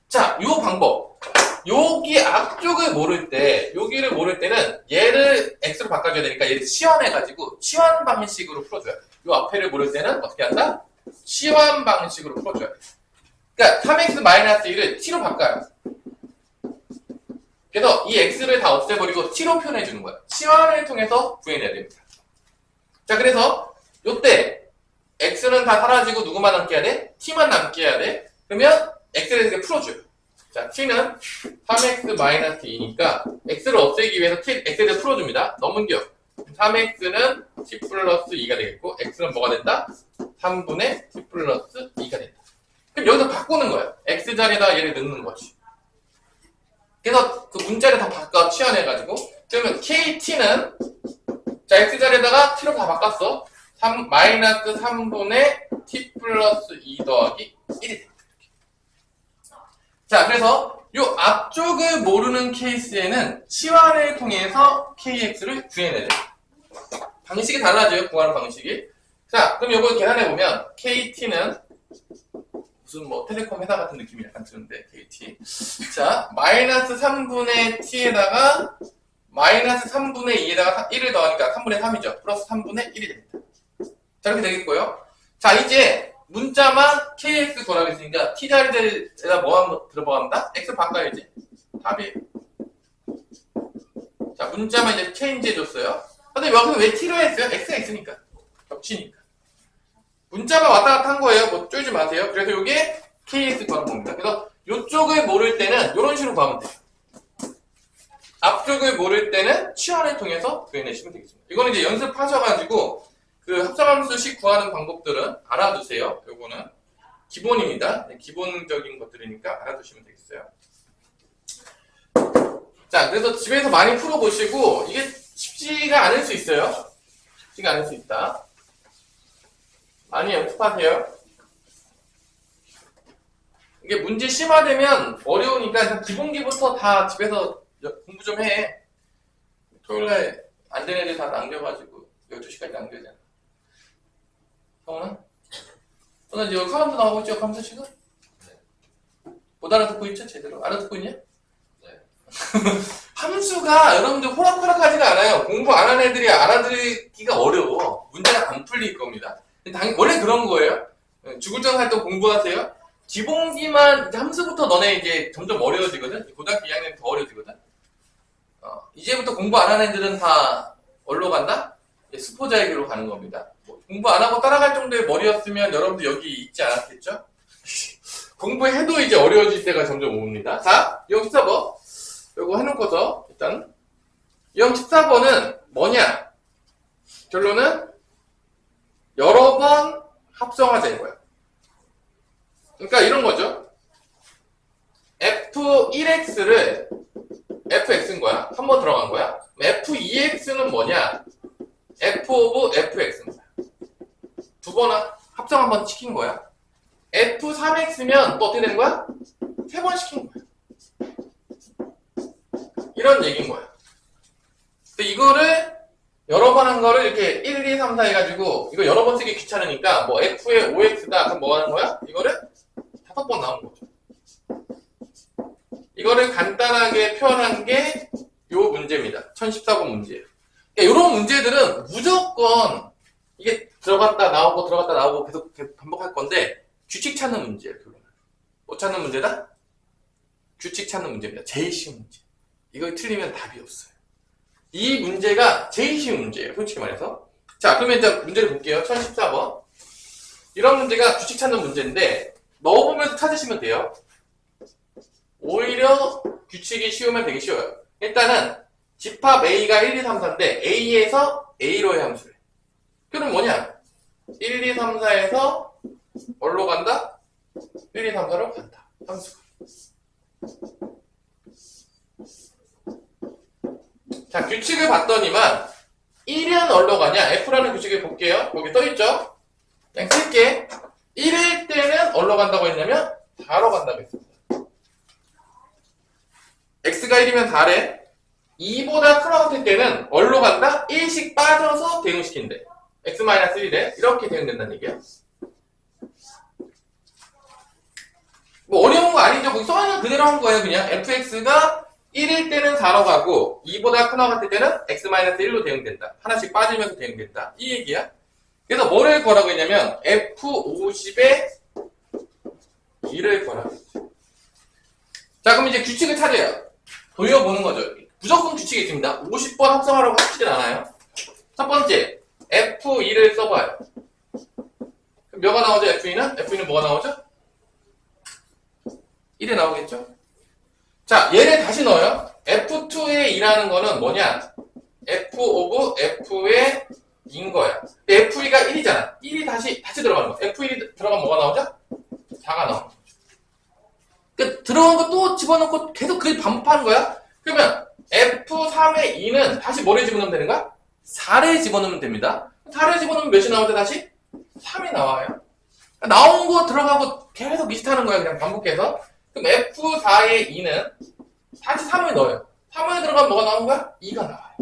자, 요 방법. 여기 앞쪽을 모를 때, 여기를 모를 때는 얘를 x로 바꿔줘야 되니까 얘를 치환해가지고 치환 방식으로 풀어줘야 돼. 요 앞에를 모를 때는 어떻게 한다? 치환 방식으로 풀어줘야 돼. 그러니까 3x 마이너스 1을 t로 바꿔요. 그래서 이 x를 다 없애버리고 t로 표현해주는 거야. 치환을 통해서 구해내야 됩니다. 자, 그래서 요때 x는 다 사라지고 누구만 남게 해야 돼? t만 남게 해야 돼. 그러면 x를 이렇게 풀어줘요. 자, t는 3x-2니까 x를 없애기 위해서 x를 풀어줍니다. 넘은겨. 3x는 t 플러스 2가 되겠고 x는 뭐가 된다? 3분의 t 플러스 2가 된다. 그럼 여기서 바꾸는 거예요. x 자리에다 얘를 넣는 거지. 그래서 그 문자를 다 바꿔 치환해가지고 그러면 kt는 자 x 자리에다가 t로 다 바꿨어. 마이너스 3분의 t 플러스 2 더하기 1이 됩니다. 자, 그래서 이 앞쪽을 모르는 케이스에는 치환을 통해서 kx를 구해내야 돼요. 방식이 달라져요. 구하는 방식이. 자, 그럼 이걸 계산해보면 kt는 무슨 뭐 텔레콤 회사 같은 느낌이 약간 드는데 KT. 자, 마이너스 3분의 t에다가 마이너스 3분의 2에다가 1을 더하니까 3분의 3이죠. 플러스 3분의 1이 됩니다. 자, 이렇게 되겠고요. 자, 이제 문자만 kx 구하라고 했으니까 t 자리에다 뭐 한번 들어간다? x 바꿔야지. 답이. 자, 문자만 이제 체인지 해줬어요. 근데 여기서 왜 t로 했어요? x가 있으니까. 겹치니까. 문자가 왔다 갔다 한 거예요. 뭐 쫄지 마세요. 그래서 이게 kx 구하는 겁니다. 그래서 이쪽을 모를 때는 이런 식으로 구하면 돼요. 앞쪽을 모를 때는 치환을 통해서 구해내시면 되겠습니다. 이거는 이제 연습하셔가지고 그 합성함수식 구하는 방법들은 알아두세요. 요거는 기본입니다. 기본적인 것들이니까 알아두시면 되겠어요. 자, 그래서 집에서 많이 풀어보시고 이게 쉽지가 않을 수 있어요. 쉽지가 않을 수 있다. 많이 연습하세요. 이게 문제 심화되면 어려우니까 기본기부터 다 집에서 공부 좀 해. 토요일날 안 되는 애들 다 남겨가지고 12시까지 남겨야 되잖아. 형은? 너는 지금 카운트 나오고 있죠? 감사 지금? 네. 못 알아듣고 있죠? 제대로? 알아듣고 있냐? 네. 함수가 여러분들 호락호락하지가 않아요. 공부 안 하는 애들이 알아듣기가 어려워. 문제가 안 풀릴 겁니다. 원래 그런 거예요. 죽을 정 할 때 공부하세요. 기본기만 함수부터 너네 이제 점점 어려워지거든. 고등학교 2학년 더 어려워지거든. 이제부터 공부 안 하는 애들은 다 어디로 간다? 수포자에게로 가는 겁니다. 공부 안 하고 따라갈 정도의 머리였으면 여러분들 여기 있지 않았겠죠? 공부해도 이제 어려워질 때가 점점 옵니다. 자, 이 14번. 요거 해놓고서 일단 이 14번은 뭐냐? 결론은 여러 번 합성하자는 거야. 그러니까 이런 거죠. f1x를 fx인 거야. 한 번 들어간 거야. f2x는 뭐냐? f of fx입니다. 두 번 합성 한 번 시킨 거야. f3x면 또 어떻게 되는 거야? 세 번 시킨 거야. 이런 얘기인 거야. 근데 이거를 여러 번 한 거를 이렇게 1, 2, 3, 4 해가지고 이거 여러 번 쓰기 귀찮으니까 뭐 f의 5x다. 그럼 뭐 하는 거야? 이거를 5번 나온 거죠. 이거를 간단하게 표현한 게 요 문제입니다. 1014번 문제예요. 그러니까 이런 문제들은 무조건 이게 들어갔다 나오고 계속 반복할 건데 규칙 찾는 문제예요. 결론은. 뭐 찾는 문제다? 규칙 찾는 문제입니다. 제일 쉬운 문제. 이걸 틀리면 답이 없어요. 이 문제가 제일 쉬운 문제예요. 솔직히 말해서. 자, 그러면 일단 문제를 볼게요. 1014번. 이런 문제가 규칙 찾는 문제인데 넣어보면서 찾으시면 돼요. 오히려 규칙이 쉬우면 되게 쉬워요. 일단은 집합 A가 1, 2, 3, 4인데 A에서 A로의 함수래. 그럼 뭐냐? 1, 2, 3, 4에서 어디로 간다? 1, 2, 3, 4로 간다. 함수가. 자, 규칙을 봤더니만 1은 어디로 가냐? F라는 규칙을 볼게요. 거기 써있죠? 그냥 쓸게. 1일 때는 어디로 간다고 했냐면 4로 간다고 했습니다. x가 1이면 4래. 2보다 큰 것 같을 때는 어디로 간다? 1씩 빠져서 대응시킨대. x-1래. 이렇게 대응된다는 얘기야. 뭐 어려운 거 아니죠. 거기 써있는 그대로 한 거예요. 그냥 fx가 1일 때는 4로 가고 2보다 큰 것 같을 때는 x-1로 대응된다. 하나씩 빠지면서 대응된다. 이 얘기야. 그래서 뭐를 구하라고 했냐면 f50에 2를 구하라고 했죠. 자, 그럼 이제 규칙을 찾아요. 돌려보는 거죠. 무조건 규칙이 있습니다. 50번 합성하라고 하시진 않아요. 첫 번째, f2를 써봐요. 그럼 뭐가 나오죠? f2는? f2는 뭐가 나오죠? 1에 나오겠죠? 자, 얘를 다시 넣어요. f2의 2라는 거는 뭐냐? f of f의 2인 거야. f2가 1이잖아. 1이 다시 들어가는 거야. f1이 들어가면 뭐가 나오죠? 4가 나오는 거죠. 그러니까 들어간 거 또 집어넣고 계속 그게 반복하는 거야? 그러면 f3의 2는 다시 뭐를 집어넣으면 되는 거야? 4를 집어넣으면 됩니다. 4를 집어넣으면 몇이 나오죠? 다시? 3이 나와요. 나온 거 들어가고 계속 리스트하는 거야. 그냥 반복해서. 그럼 f4의 2는 다시 3을 넣어요. 3을 들어가면 뭐가 나오는 거야? 2가 나와요.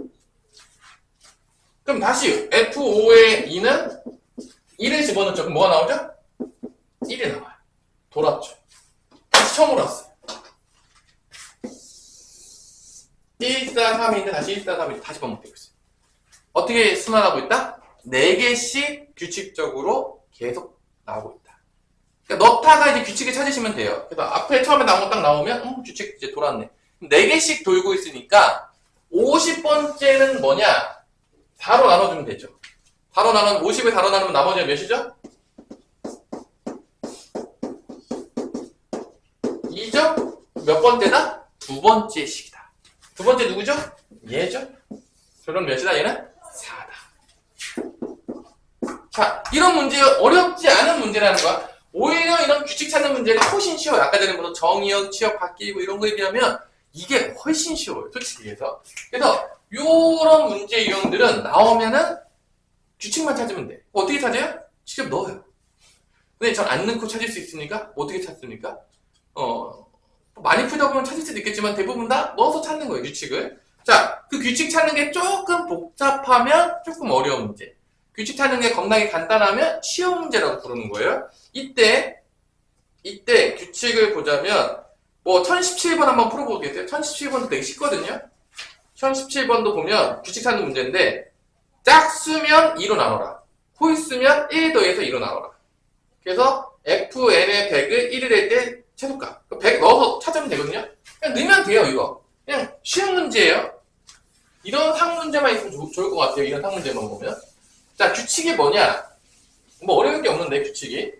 그럼 다시 f5의 2는 1을 집어넣죠. 그럼 뭐가 나오죠? 1이 나와요. 돌았죠. 다시 처음으로 왔어요. 1, 4, 3인데 다시 1, 4, 3이 다시 반복되고 있어요. 어떻게 순환하고 있다? 4개씩 규칙적으로 계속 나오고 있다. 그러니까 넣다가 이제 규칙을 찾으시면 돼요. 그래서 앞에 처음에 나온 거 딱 나오면 규칙 이제 돌았네. 4개씩 돌고 있으니까 50번째는 뭐냐? 4로 나눠주면 되죠. 4로 나누면 50에 4로 나누면 나머지가 몇이죠? 2죠? 몇 번째다? 2번째 식이다. 2번째 누구죠? 얘죠? 그럼 몇이다? 얘는 4다. 자, 이런 문제 어렵지 않은 문제라는 거야. 오히려 이런 규칙 찾는 문제가 훨씬 쉬워요. 아까 전에 무슨 정의역, 취역 바뀌고 이런 거에 비하면 이게 훨씬 쉬워요. 솔직히 얘기해서. 그래서 요런 문제 유형들은 나오면은 규칙만 찾으면 돼. 어떻게 찾아요? 직접 넣어요. 근데 전 안 넣고 찾을 수 있으니까 어떻게 찾습니까? 많이 풀다 보면 찾을 수도 있겠지만 대부분 다 넣어서 찾는 거예요, 규칙을. 자, 그 규칙 찾는 게 조금 복잡하면 조금 어려운 문제. 규칙 찾는 게 겁나게 간단하면 쉬운 문제라고 부르는 거예요. 이때 규칙을 보자면 뭐 1017번 한번 풀어보겠어요? 1017번도 되게 쉽거든요. 1017번도 보면 규칙 찾는 문제인데 짝수면 2로 나눠라. 홀수면 1 더해서 2로 나눠라. 그래서 fn의 100을 1을 할 때 최소값 100 넣어서 찾으면 되거든요. 그냥 넣으면 돼요. 이거 그냥 쉬운 문제예요. 이런 상문제만 있으면 좋을 것 같아요. 이런 상문제만 보면. 자, 규칙이 뭐냐? 뭐 어려울 게 없는데 규칙이.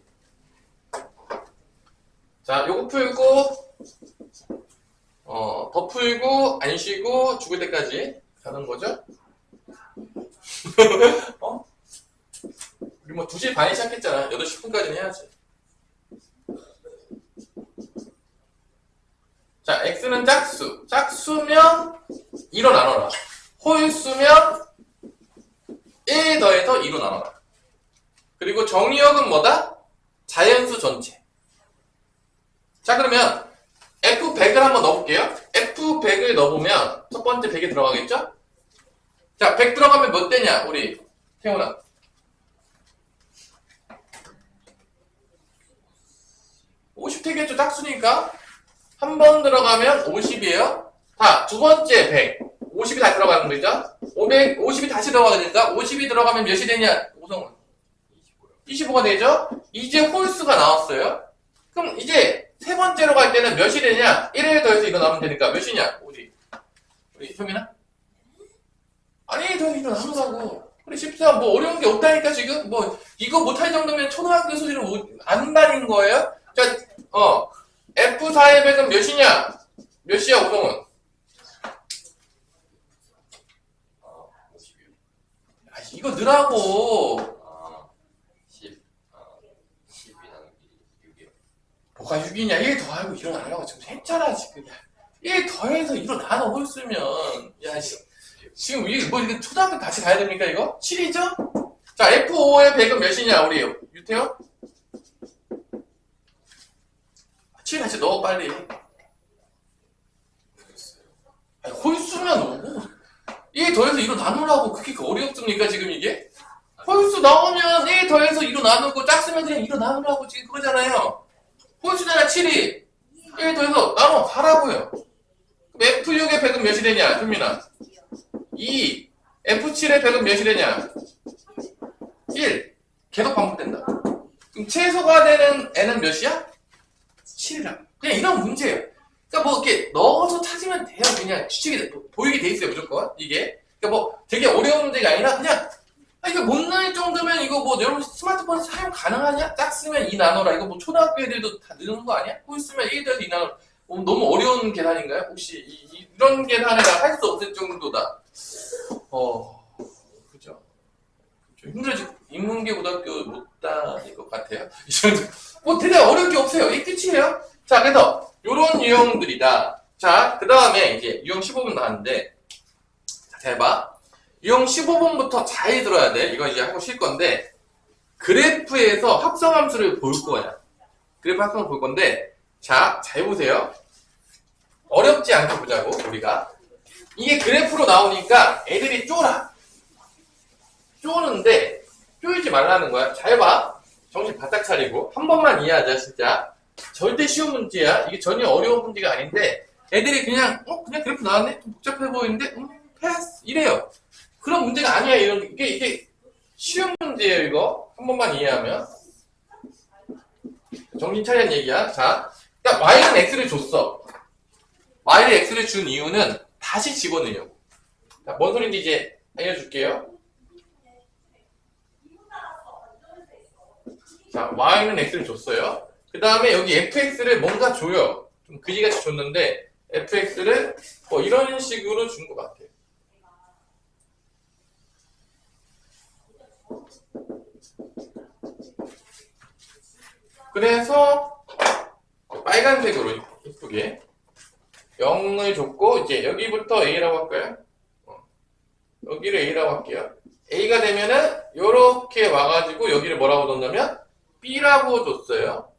자, 요거 풀고 더 풀고 안 쉬고 죽을 때까지 가는 거죠. 우리 뭐 2시 반에 시작했잖아. 8시 10분까지는 해야지. 자, x는 짝수. 짝수면 2로 나눠라. 홀수면 1 더해서 2로 나눠라. 그리고 정의역은 뭐다? 자연수 전체. 자, 그러면 f100을 한번 넣어볼게요. f100을 넣어보면 첫 번째 100이 들어가겠죠? 자, 100 들어가면 몇 되냐, 우리 태훈아? 50 되겠죠, 짝수니까. 한 번 들어가면 50이에요. 자, 두 번째 100. 50이 다 들어가는 거죠? 50이 다시 들어가니까 50이 들어가면 몇이 되냐? 오성훈. 25가 되죠? 이제 홀수가 나왔어요. 그럼 이제 세 번째로 갈 때는 몇이 되냐? 1을 더해서 이거 나오면 되니까 몇이냐? 우리 효민아? 아니, 더 이거 나눈다고. 그래, 14. 뭐 어려운 게 없다니까, 지금? 뭐, 이거 못할 정도면 초등학교 수준을 안 다닌 거예요? 자, F4의 100은 몇이냐? 몇이야, 오성훈? 이거 넣으라고. 10이랑 6이요. 뭐가 6이냐? 1 더하고 1로 나누라고 지금 했잖아, 지금. 1 더해서 2로 나눠 홀수면. 야, 지금 뭐 이거 초등학교 다시 가야 됩니까, 이거? 7이죠? 자, F5의 100은 몇이냐, 우리 태요? 7 다시 넣어 빨리. 아니, 홀수면 오고 1 더해서 2로 나누라고. 그게 어렵습니까 지금 이게? 홀수 나오면 1 더해서 2로 나누고 짝수면 그냥 2로 나누라고 지금 그러잖아요. 홀수잖아 7이. 1 더해서 나눠 가라고요. 그럼 F6의 100은 몇이 되냐 효민아? 2. F7의 100은 몇이 되냐? 1. 계속 반복된다. 그럼 최소가 되는 n은 몇이야? 7이라. 그냥 이런 문제예요. 그러니까 뭐 이렇게 넣어서 찾으면 돼요. 그냥 추측이 보이게 돼 있어요 무조건 이게. 그러니까 뭐 되게 어려운 문제가 아니라 그냥 이거 못 넣을 정도면 이거 뭐 여러분 스마트폰 사용 가능하냐? 짝 쓰면 2 나눠라. 이거 뭐 초등학교 애들도 다 넣는 거 아니야? 홀 쓰면 1 더해서 2 나눠라. 너무 어려운 계산인가요? 혹시 이런 계산을 할 수 없을 정도다. 그죠? 좀 힘들지. 인문계 고등학교 못 다닐 것 같아요. 이 정도. 뭐 대단히 어려울 게 없어요. 이게 끝이에요. 자, 그래서 요런 유형들이다. 자, 그 다음에 이제 유형 15분 나왔는데, 자, 잘 봐. 유형 15분부터 잘 들어야 돼. 이거 이제 하고 쉴 건데, 그래프에서 합성함수를 볼 거야. 그래프 합성을 볼 건데, 자, 잘 보세요. 어렵지 않게 보자고, 우리가. 이게 그래프로 나오니까 애들이 쫄아. 쪼는데, 쪼이지 말라는 거야. 잘 봐. 정신 바짝 차리고. 한 번만 이해하자, 진짜. 절대 쉬운 문제야. 이게 전혀 어려운 문제가 아닌데, 애들이 그냥, 그냥 그래프 나왔네? 좀 복잡해 보이는데, 패스. 이래요. 그런 문제가 아니야, 이게 쉬운 문제예요, 이거. 한 번만 이해하면. 정신 차리는 얘기야. 자, 그러니까 y는 x를 줬어. y를 x를 준 이유는 다시 집어넣으려고. 자, 뭔 소린지 이제 알려줄게요. 자, y는 x를 줬어요. 그 다음에 여기 fx를 뭔가 줘요. 좀 그지같이 줬는데 fx를 뭐 이런 식으로 준 것 같아요. 그래서 빨간색으로 이쁘게 0을 줬고 이제 여기부터 a라고 할까요? 여기를 a라고 할게요. a가 되면은 요렇게 와가지고 여기를 뭐라고 줬냐면 b라고 줬어요.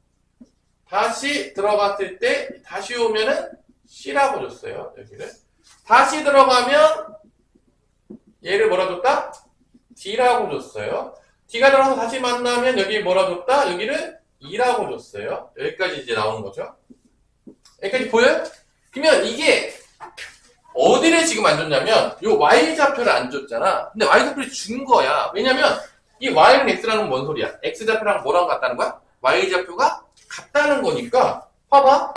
다시 들어갔을 때 다시 오면은 c라고 줬어요. 여기를 다시 들어가면 얘를 뭐라 줬다? d라고 줬어요. d가 들어가서 다시 만나면 여기 뭐라 줬다? 여기를 e라고 줬어요. 여기까지 이제 나오는 거죠. 여기까지 보여요? 그러면 이게 어디를 지금 안 줬냐면 요 y좌표를 안 줬잖아. 근데 y좌표를 준 거야. 왜냐면 이 y는 x라는 건 뭔 소리야? x좌표랑 뭐랑 같다는 거야? y좌표가 같다는 거니까 봐봐.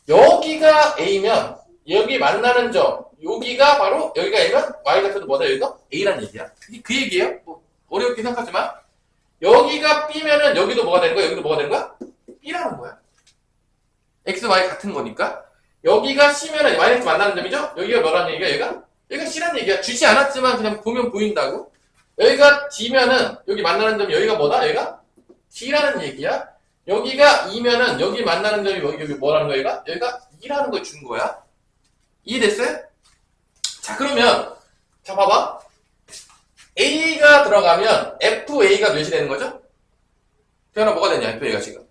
여기가 a면 여기 만나는 점 여기가 바로 여기가 a면 y좌표도 뭐다? 여기가 a라는 얘기야. 그 얘기예요. 뭐 어렵게 생각하지 마. 여기가 b면은 여기도 뭐가 되는 거야? 여기도 뭐가 되는 거야? b라는 거야. x, y 같은 거니까. 여기가 c면은 yx 만나는 점이죠? 여기가 뭐라는 얘기야? 여기가 c라는 얘기야. 주지 않았지만 그냥 보면 보인다고. 여기가 d면은 여기 만나는 점이 여기가 뭐다? 여기가 d라는 얘기야. 여기가 e면은 여기 만나는 점이 여기 뭐라는 거야? 여기가 e라는 걸 준 거야. 이해됐어요? 자, 그러면 자 봐봐. a가 들어가면 fa가 몇이 되는 거죠? 태어나 뭐가 되냐? fa가 지금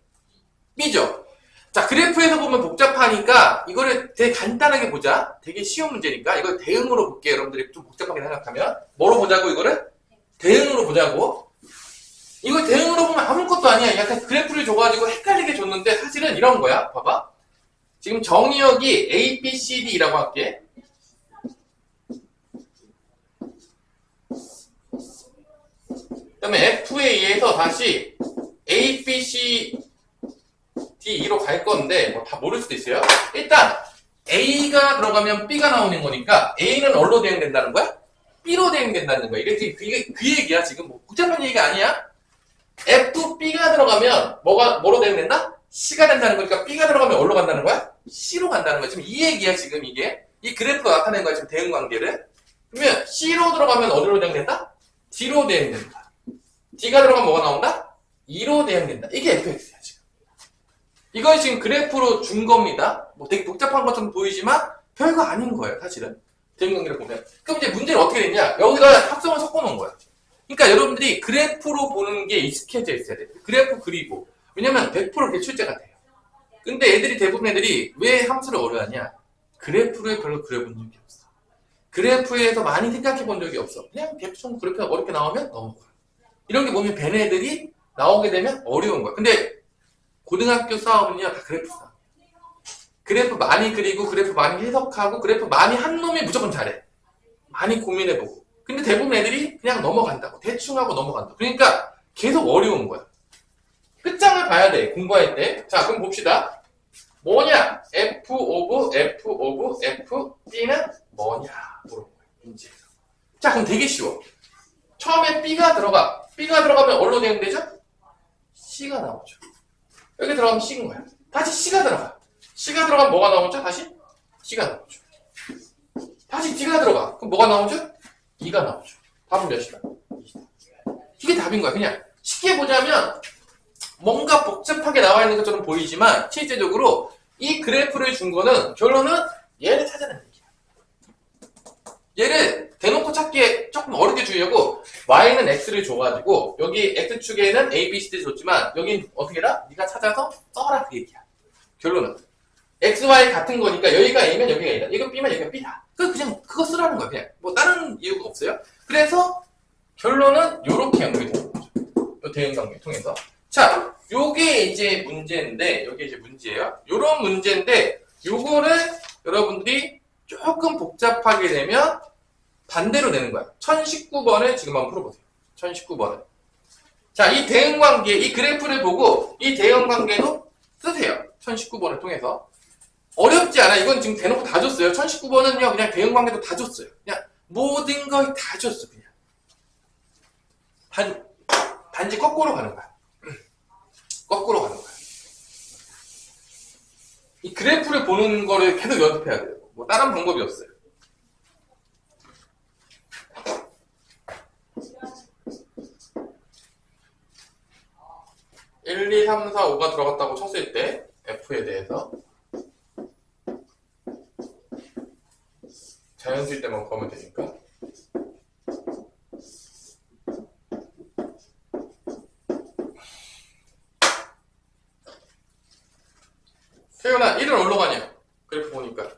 b죠? 자, 그래프에서 보면 복잡하니까 이거를 되게 간단하게 보자. 되게 쉬운 문제니까 이걸 대응으로 볼게요. 여러분들이 좀 복잡하게 생각하면 뭐로 보자고 이거를? 대응으로 보자고. 이걸 대응으로 보면 아무것도 아니야. 약간 그래프를 줘가지고 헷갈리게 줬는데 사실은 이런 거야. 봐봐. 지금 정의역이 A, B, C, D라고 할게. 그 다음에 F에 의해서 다시 A, B, C, D2로 갈 건데 뭐 다 모를 수도 있어요. 일단 A가 들어가면 B가 나오는 거니까 A는 어디로 대응된다는 거야? B로 대응된다는 거야. 이게 그 얘기야. 지금 뭐 복잡한 얘기가 아니야. FB가 들어가면 뭐로 대응된다? C가 된다는 거니까 B가 들어가면 어디로 간다는 거야? C로 간다는 거야. 지금 이 얘기야. 지금 이게 이 그래프가 나타낸 거야. 지금 대응 관계를. 그러면 C로 들어가면 어디로 대응된다? D로 대응된다. D가 들어가면 뭐가 나온다? E로 대응된다. 이게 fx야 지금. 이걸 지금 그래프로 준 겁니다. 뭐 되게 복잡한 것처럼 보이지만 별거 아닌 거예요, 사실은. 대응 관계를 보면. 그럼 이제 문제는 어떻게 됐냐? 여기다 합성을 섞어 놓은 거야. 그러니까 여러분들이 그래프로 보는 게 익숙해져 있어야 돼요. 그래프 그리고. 왜냐면 100% 그게 출제가 돼요. 근데 대부분 애들이 왜 함수를 어려워하냐? 그래프를 별로 그려본 적이 없어. 그래프에서 많이 생각해 본 적이 없어. 그냥 대충 그렇게 어렵게 나오면 넘어가. 이런 게 보면 벤 애들이 나오게 되면 어려운 거야. 근데 고등학교 싸움은요, 다 그래프 싸움. 그래프 많이 그리고, 그래프 많이 해석하고, 그래프 많이 한 놈이 무조건 잘해. 많이 고민해보고. 근데 대부분 애들이 그냥 넘어간다고. 대충 하고 넘어간다고. 그러니까 계속 어려운 거야. 끝장을 봐야 돼, 공부할 때. 자, 그럼 봅시다. 뭐냐? F 오브 F는 뭐냐? 물어본 거야, 문제에서. 자, 그럼 되게 쉬워. 처음에 B가 들어가. B가 들어가면 어디로 되면 되죠? C가 나오죠. 여기 들어가면 C인 거야. 다시 C가 들어가. C가 들어가면 뭐가 나오죠? 다시 C가 나오죠. 다시 D가 들어가. 그럼 뭐가 나오죠? 2가 나오죠. 답은 몇이다? 2다. 이게 답인 거야. 그냥 쉽게 보자면 뭔가 복잡하게 나와 있는 것처럼 보이지만 실제적으로 이 그래프를 준 거는 결론은 얘를 찾아내는 얘기야. 얘를 대놓고 찾기에 조금 어렵게 주려고 y는 x를 줘가지고 여기 x축에는 a, b, c를 줬지만 여긴 어떻게 해라? 네가 찾아서 써라 그 얘기야. 결론은 x, y 같은 거니까 여기가 a면 여기가 a다. 이거 b면 여기가 b다. 그냥 그거 쓰라는 거야. 그냥 뭐 다른 이유가 없어요. 그래서 결론은 요렇게 연결이 되는 거죠. 요 대응관계 통해서. 자, 요게 이제 문제인데, 요게 이제 문제예요. 요런 문제인데, 요거를 여러분들이 조금 복잡하게 되면 반대로 되는 거야. 1019번을 지금 한번 풀어보세요. 1019번을. 자, 이 대응관계, 이 그래프를 보고 이 대응관계도 쓰세요. 1019번을 통해서. 어렵지 않아. 이건 지금 대놓고 다 줬어요. 1019번은요, 그냥 대응관계도 다 줬어요. 그냥 모든 걸 다 줬어, 그냥. 단지 거꾸로 가는 거야. 거꾸로 가는 거야. 이 그래프를 보는 거를 계속 연습해야 돼요. 뭐 다른 방법이 없어요. (1, 2, 3, 4, 5가 들어갔다고 쳤을 때 F에 대해서 자연수일 때만 보면 되니까. 태연아, 1은 어디로 가냐? 그래프 보니까.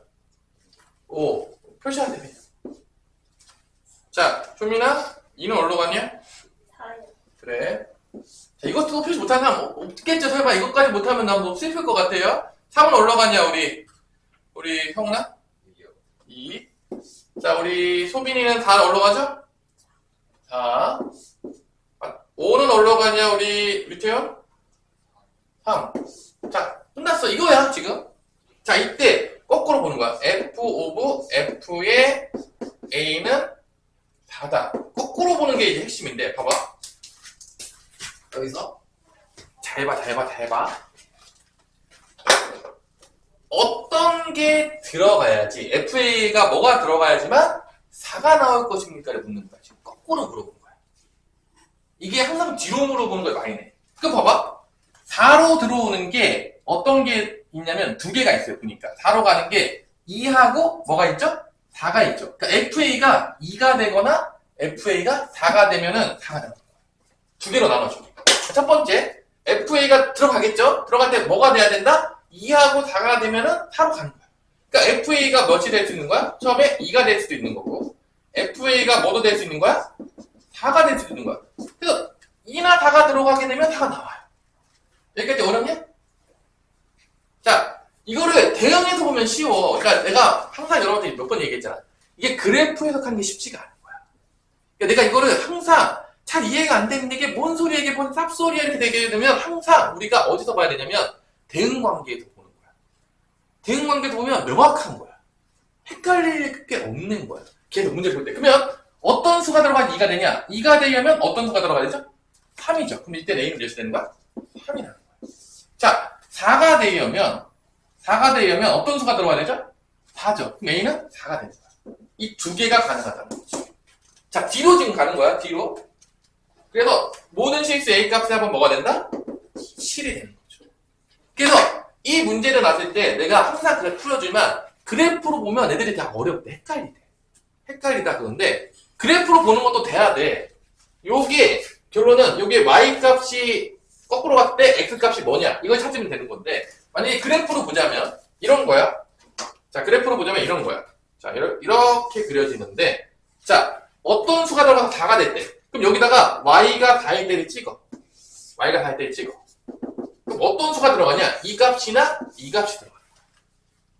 5. 표시하면 돼. 자, 효민아, 2는 어디로 가냐? 4요. 그래. 자, 이것도 표시 못하는 사람 없겠죠? 설마 이것까지 못하면 나 뭐 슬플 것 같아요? 3은 어디로 가냐, 우리 형나? 2. 자, 우리 소빈이는 4는 어디로 가죠? 4. 5는 어디로 가냐, 우리 유태현? 3. 자, 끝났어. 이거야, 지금. 자, 이때 거꾸로 보는 거야. F 오브 F의 A는 4다. 거꾸로 보는 게 이제 핵심인데, 봐봐. 여기서. 잘 봐. 어떤 게 들어가야지, FA가 뭐가 들어가야지만 4가 나올 것입니까를 묻는 거야. 지금 거꾸로 물어보는 거야. 이게 항상 뒤로 물어보는 걸 많이 내. 그럼 봐봐. 4로 들어오는 게 어떤 게 있냐면 두 개가 있어요. 보니까 4로 가는 게 2하고 뭐가 있죠? 4가 있죠. 그러니까 FA가 2가 되거나 FA가 4가 되면은 4가 되는 거야. 두 개로 나눠줘. 첫 번째, FA가 들어가겠죠? 들어갈 때 뭐가 돼야 된다? 2하고 4가 되면은 4로 가는 거야. 그러니까 FA가 몇이 될 수 있는 거야? 처음에 2가 될 수도 있는 거고, FA가 뭐도 될 수 있는 거야? 4가 될 수도 있는 거야. 그래서 2나 4가 들어가게 되면 4가 나와요. 여기까지 어렵냐? 자, 이거를 대응해서 보면 쉬워. 그러니까 내가 항상 여러분들이 몇 번 얘기했잖아. 이게 그래프 해석하는 게 쉽지가 않은 거야. 그러니까 내가 이거를 항상 잘 이해가 안 되는데 이게 뭔 소리야, 이게 뭔 쌉소리야 이렇게 되게 되면 항상 우리가 어디서 봐야 되냐면 대응관계에서 보는 거야. 대응관계에서 보면 명확한 거야. 헷갈릴 게 없는 거야. 계속 문제를 볼 때. 그러면 어떤 수가 들어가면 2가 되냐? 2가 되려면 어떤 수가 들어가야 되죠? 3이죠. 그럼 이때 A는 몇이 되는 거야? 3이 나는 거야. 자, 4가 되려면 어떤 수가 들어가야 되죠? 4죠. 그럼 A는 4가 되는 거야. 이 두 개가 가능하다는 거죠. 자, 뒤로 지금 가는 거야, 뒤로. 그래서 모든 실수 A 값에 한번 뭐가 된다? 7이 되는 거죠. 그래서 이 문제를 놨을 때 내가 항상 그걸 풀어주면 그래프로 보면 애들이 다 어렵대. 헷갈리다 그런데 그래프로 보는 것도 돼야 돼. 요게 결론은 요게 y 값이 거꾸로 갔을 때 x 값이 뭐냐 이걸 찾으면 되는 건데 만약에 그래프로 보자면 이런 거야. 자 그래프로 보자면 이런 거야. 자 이렇게 그려지는데 자 어떤 수가 들어가서 다가 됐대. 그럼 여기다가 y가 다일 때를 찍어. y가 다일 때를 찍어. 그럼 어떤 수가 들어가냐? 이 값이나 이 값이 들어가.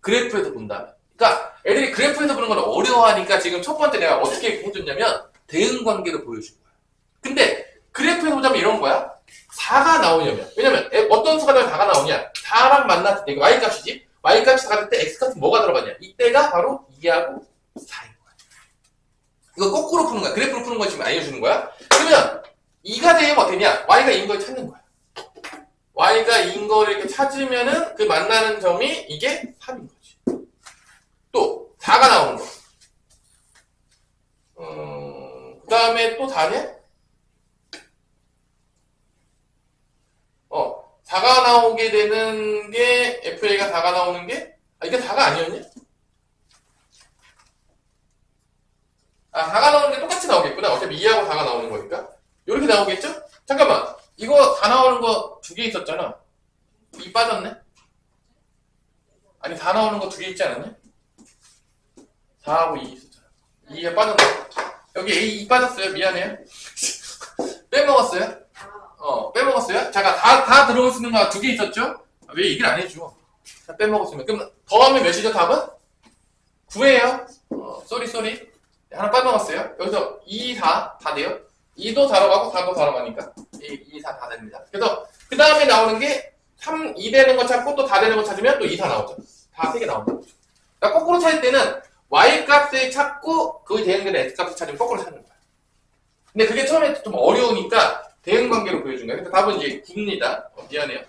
그래프에서 본다면. 그러니까 애들이 그래프에서 보는 걸 어려워하니까 지금 첫 번째 내가 어떻게 해줬냐면 대응 관계를 보여준 거야. 근데 그래프에서 보자면 이런 거야. 4가 나오려면 왜냐면 어떤 수가 되면 4가 나오냐? 4랑 만났을 때 이거 y 값이지? y 값이 4가 될 때 x 값은 뭐가 들어가냐? 이때가 바로 2하고 4인 거야. 이거 거꾸로 푸는 거야. 그래프로 푸는 거 지금 알려주는 거야. 그러면 2가 되면 어떻게 되냐? y가 2인 걸 찾는 거야. y가 2인 거를 이렇게 찾으면은 그 만나는 점이 이게 3인 거지. 또 4가 나오는 거. 그 다음에 또 4냐? 4가 나오게 되는 게 FA가 4가 나오는 게 이게 4가 아니었냐? 4가 나오는 게 똑같이 나오겠구나. 어차피 2하고 4가 나오는 거니까. 이렇게 나오겠죠? 잠깐만. 이거 4 나오는 거 2개 있었잖아. 2 빠졌네? 아니 4 나오는 거 2개 있지 않았냐? 4하고 2 있었잖아. 2가 빠졌네. 여기 2 빠졌어요. 미안해요. 빼먹었어요? 빼먹었어요? 잠깐, 다 들어올 수 있는 거 2개 있었죠? 왜 얘기를 안 해줘? 다 빼먹었으면. 그럼, 더하면 몇이죠, 답은? 9예요. 쏘리. 하나 빼먹었어요. 여기서 2, 4, 다 돼요. 2도 다로 가고 4도 다로 가니까. 2, 4 다 됩니다. 그래서, 그 다음에 나오는 게 3, 2 되는 거 찾고 또 다 되는 거 찾으면 또 2, 4 나오죠. 다 3개 나온다. 그러니까 거꾸로 찾을 때는 y 값을 찾고 그 대응되는 x 값을 찾으면 거꾸로 찾는 거야. 근데 그게 처음에 좀 어려우니까 대응 관계로 보여준 거예요. 그래서 답은 이제 9입니다. 미안해요.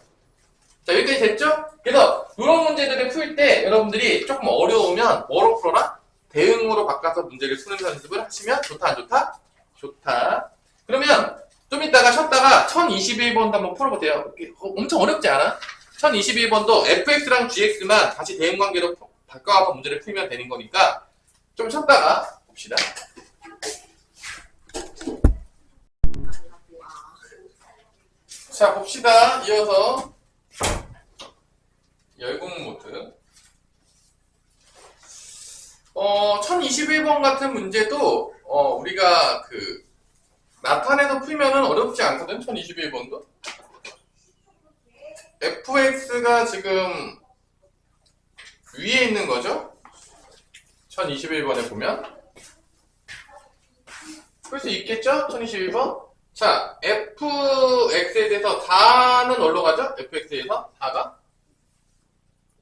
자, 여기까지 됐죠? 그래서 이런 문제들을 풀 때 여러분들이 조금 어려우면 뭐로 풀어라? 대응으로 바꿔서 문제를 푸는 연습을 하시면 좋다, 안 좋다? 좋다. 그러면 좀 이따가 쉬었다가 1021번도 한번 풀어보세요. 엄청 어렵지 않아? 1021번도 fx랑 gx만 다시 대응 관계로 바꿔서 문제를 풀면 되는 거니까 좀 쉬었다가 봅시다. 자, 봅시다. 이어서 열공 모드. 1021번 같은 문제도 우리가 나타내서 풀면은 어렵지 않거든. 1021번도. fx가 지금 위에 있는 거죠. 1021번에 보면. 풀 수 있겠죠? 1021번. 자, fx에 대해서 4는 어디로 가죠? fx에서 4가?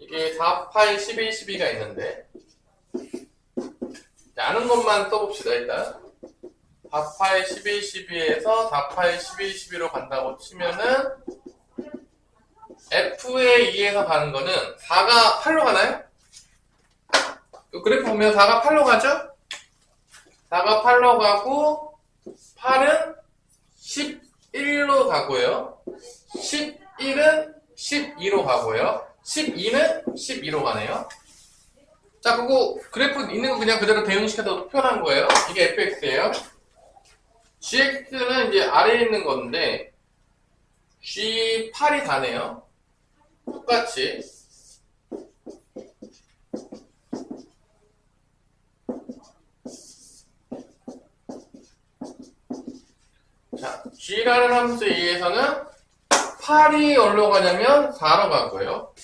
이게 4, 8, 11, 12가 있는데 아는 것만 써봅시다. 일단 4, 8, 11, 12에서 4, 8, 11, 12로 간다고 치면은 f에 2에서 가는 거는 4가 8로 가나요? 그래프 보면 4가 8로 가죠? 4가 8로 가고 8은 11로 가고요. 11은 12로 가고요. 12는 12로 가네요. 자, 그거 그래프 있는 거 그냥 그대로 대응시켜서 표현한 거예요. 이게 fx예요. gx는 이제 아래에 있는 건데 g8이 다네요. 똑같이. 자, g라는 함수에 의해서는 8이 어디로 가냐면 4로 가고요.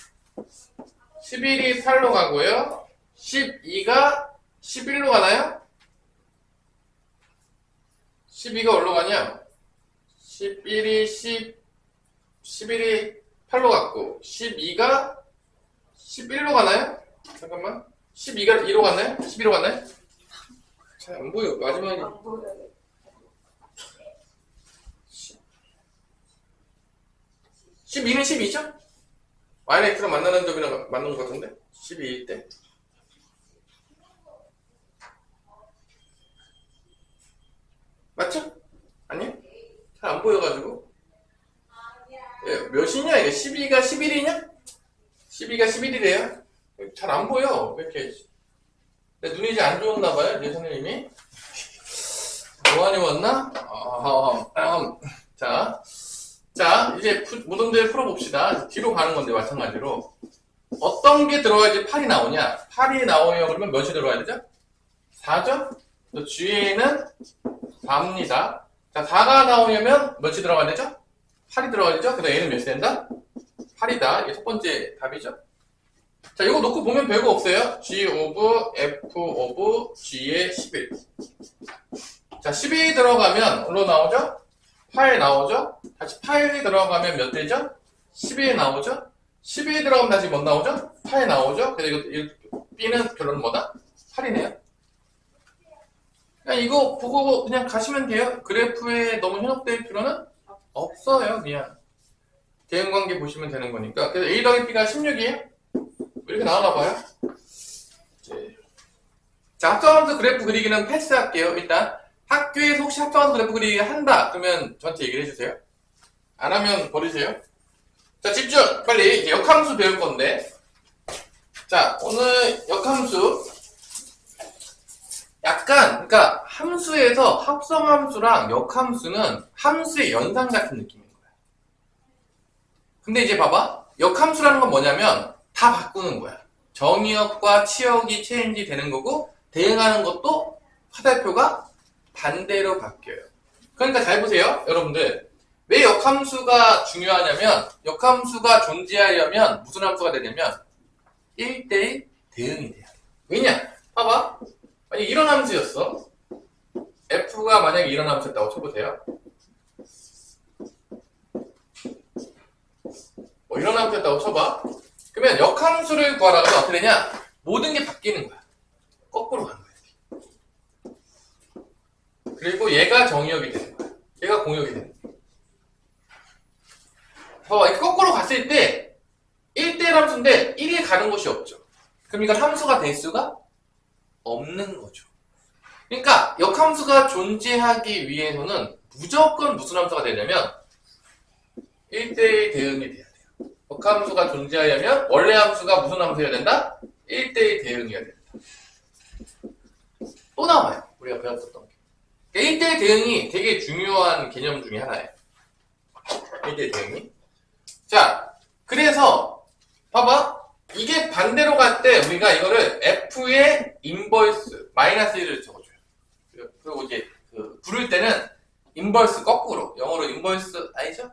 11이 8로 가고요. 12가 11로 가나요? 12가 어디로 가냐? 11이 8로 갔고 12가 11로 가나요? 잠깐만. 12가 2로 갔나요? 12로 갔나요? 잘 안 보여. 마지막에. 12는 12죠? y랑 x랑 만나는 점이랑 맞는 것 같은데? 12일 때. 맞죠? 아니요? 잘 안 보여가지고. 예, 몇이냐? 이게 12가 11이냐? 12가 11이래요? 잘 안 보여. 왜 이렇게. 내 눈이 이제 안 좋았나봐요, 내 선생님이. 뭐하니 왔나? 자, 이제 모든 들 풀어봅시다. 뒤로 가는 건데, 마찬가지로. 어떤 게 들어가야지 8이 나오냐? 8이 나오려면 그러면 몇이 들어가야 되죠? 4죠? 또 뒤에는 4입니다. 자, 4가 나오려면 몇이 들어가야 되죠? 8이 들어가야 되죠? 그래서 얘는 몇이 된다? 8이다. 이게 첫 번째 답이죠? 자, 이거 놓고 보면 별거 없어요. G 오브 F 오브 G의 11. 자, 12 들어가면 얼로 나오죠? 8 나오죠? 다시 8이 들어가면 몇 되죠? 12 나오죠? 12 들어가면 다시 뭐 나오죠? 8 나오죠? 그래서 이거 B는 결론은 뭐다? 8이네요. 그냥 이거 보고 그냥 가시면 돼요. 그래프에 너무 현혹될 필요는 없어요. 그냥 대응관계 보시면 되는 거니까. 그래서 A 더하기 B가 16이에요. 이렇게 나오나봐요. 자, 합성함수 그래프 그리기는 패스할게요. 일단 학교에서 혹시 합성함수 그래프 그리기 한다 그러면 저한테 얘기를 해주세요. 안 하면 버리세요. 자, 집중! 빨리 이제 역함수 배울 건데, 자, 오늘 역함수 약간, 그러니까 함수에서 합성함수랑 역함수는 함수의 연상 같은 느낌인 거야. 근데 이제 봐봐, 역함수라는 건 뭐냐면 다 바꾸는 거야. 정의역과 치역이 체인지 되는 거고, 대응하는 것도 화살표가 반대로 바뀌어요. 그러니까 잘 보세요, 여러분들. 왜 역함수가 중요하냐면, 역함수가 존재하려면 무슨 함수가 되냐면 1대1 대응이 돼야 돼. 왜냐? 봐봐. 만약에 이런 함수였어. F가 만약에 이런 함수였다고 쳐보세요. 뭐 이런 함수였다고 쳐봐. 그러면 역함수를 구하라고 하면 어떻게 되냐? 모든 게 바뀌는 거야. 거꾸로 가는 거야. 그리고 얘가 정의역이 되는 거야. 얘가 공역이 되는 거야. 봐봐, 이렇게 거꾸로 갔을 때 1대1 함수인데 1이 가는 곳이 없죠. 그럼 이건 함수가 될 수가 없는 거죠. 그러니까 역함수가 존재하기 위해서는 무조건 무슨 함수가 되냐면 1대1 대응이 돼야 돼요. 역함수가 존재하려면 원래 함수가 무슨 함수여야 된다? 1대1 대응이어야 된다. 또 나와요. 우리가 배웠었던 게. 그러니까 1대1 대응이 되게 중요한 개념 중에 하나예요. 1대1 대응이. 자, 그래서 봐봐. 이게 반대로 갈 때 우리가 이거를 F의 인버스 마이너스 1을 적어줘요. 그리고 이제 부를 때는 인버스 거꾸로, 영어로 인버스 아니죠?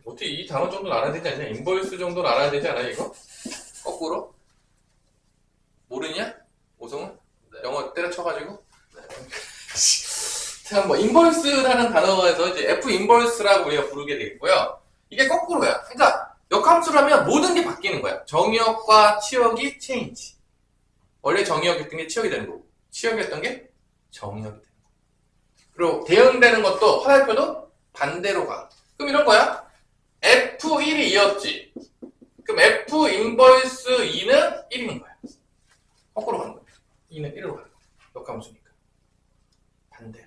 어떻게 이 단어 정도는 알아야 되지 않냐? 인버스 정도는 알아야 되지 않아요, 이거? 거꾸로? 모르냐? 오성은? 네. 영어 때려쳐가지고? 네. 자, 뭐 인버스라는 단어에서 이제 F 인버스라고 우리가 부르게 되겠고요. 이게 거꾸로야. 그러니까 역함수라면 모든 게 바뀌는 거야. 정의역과 치역이 체인지. 원래 정의역이었던 게 치역이 되는 거고, 치역이었던 게 정의역이 되는 거고. 그리고 대응되는 것도 화살표도 반대로 가. 그럼 이런 거야. F1이 2였지. 그럼 F 인버스 2는 1인 거야. 거꾸로 가는 거야. 2는 1로 가는 거야. 역함수니까. 반대로.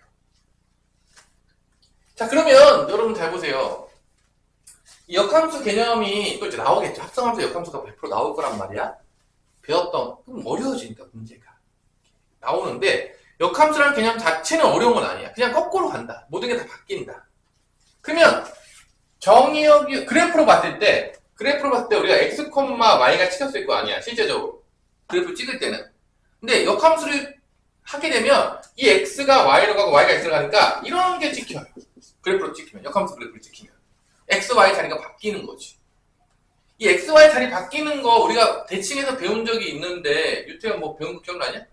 자, 그러면 여러분 잘 보세요. 이 역함수 개념이 또 이제 나오겠죠. 합성함수 역함수가 100% 나올 거란 말이야. 배웠던, 그럼 어려워지니까 문제가. 나오는데, 역함수라는 개념 자체는 어려운 건 아니야. 그냥 거꾸로 간다. 모든 게 다 바뀐다. 그러면, 정의역이, 그래프로 봤을 때 우리가 x, y가 찍혔을 거 아니야. 실제적으로. 그래프 찍을 때는. 근데 역함수를 하게 되면, 이 x가 y로 가고 y가 x로 가니까, 이런 게 찍혀요. 그래프로 찍히면, 역함수 그래프를 찍히면. x, y 자리가 바뀌는 거지. 이 x, y 자리 바뀌는 거 우리가 대칭에서 배운 적이 있는데 유태현 뭐 배운 거 기억나냐?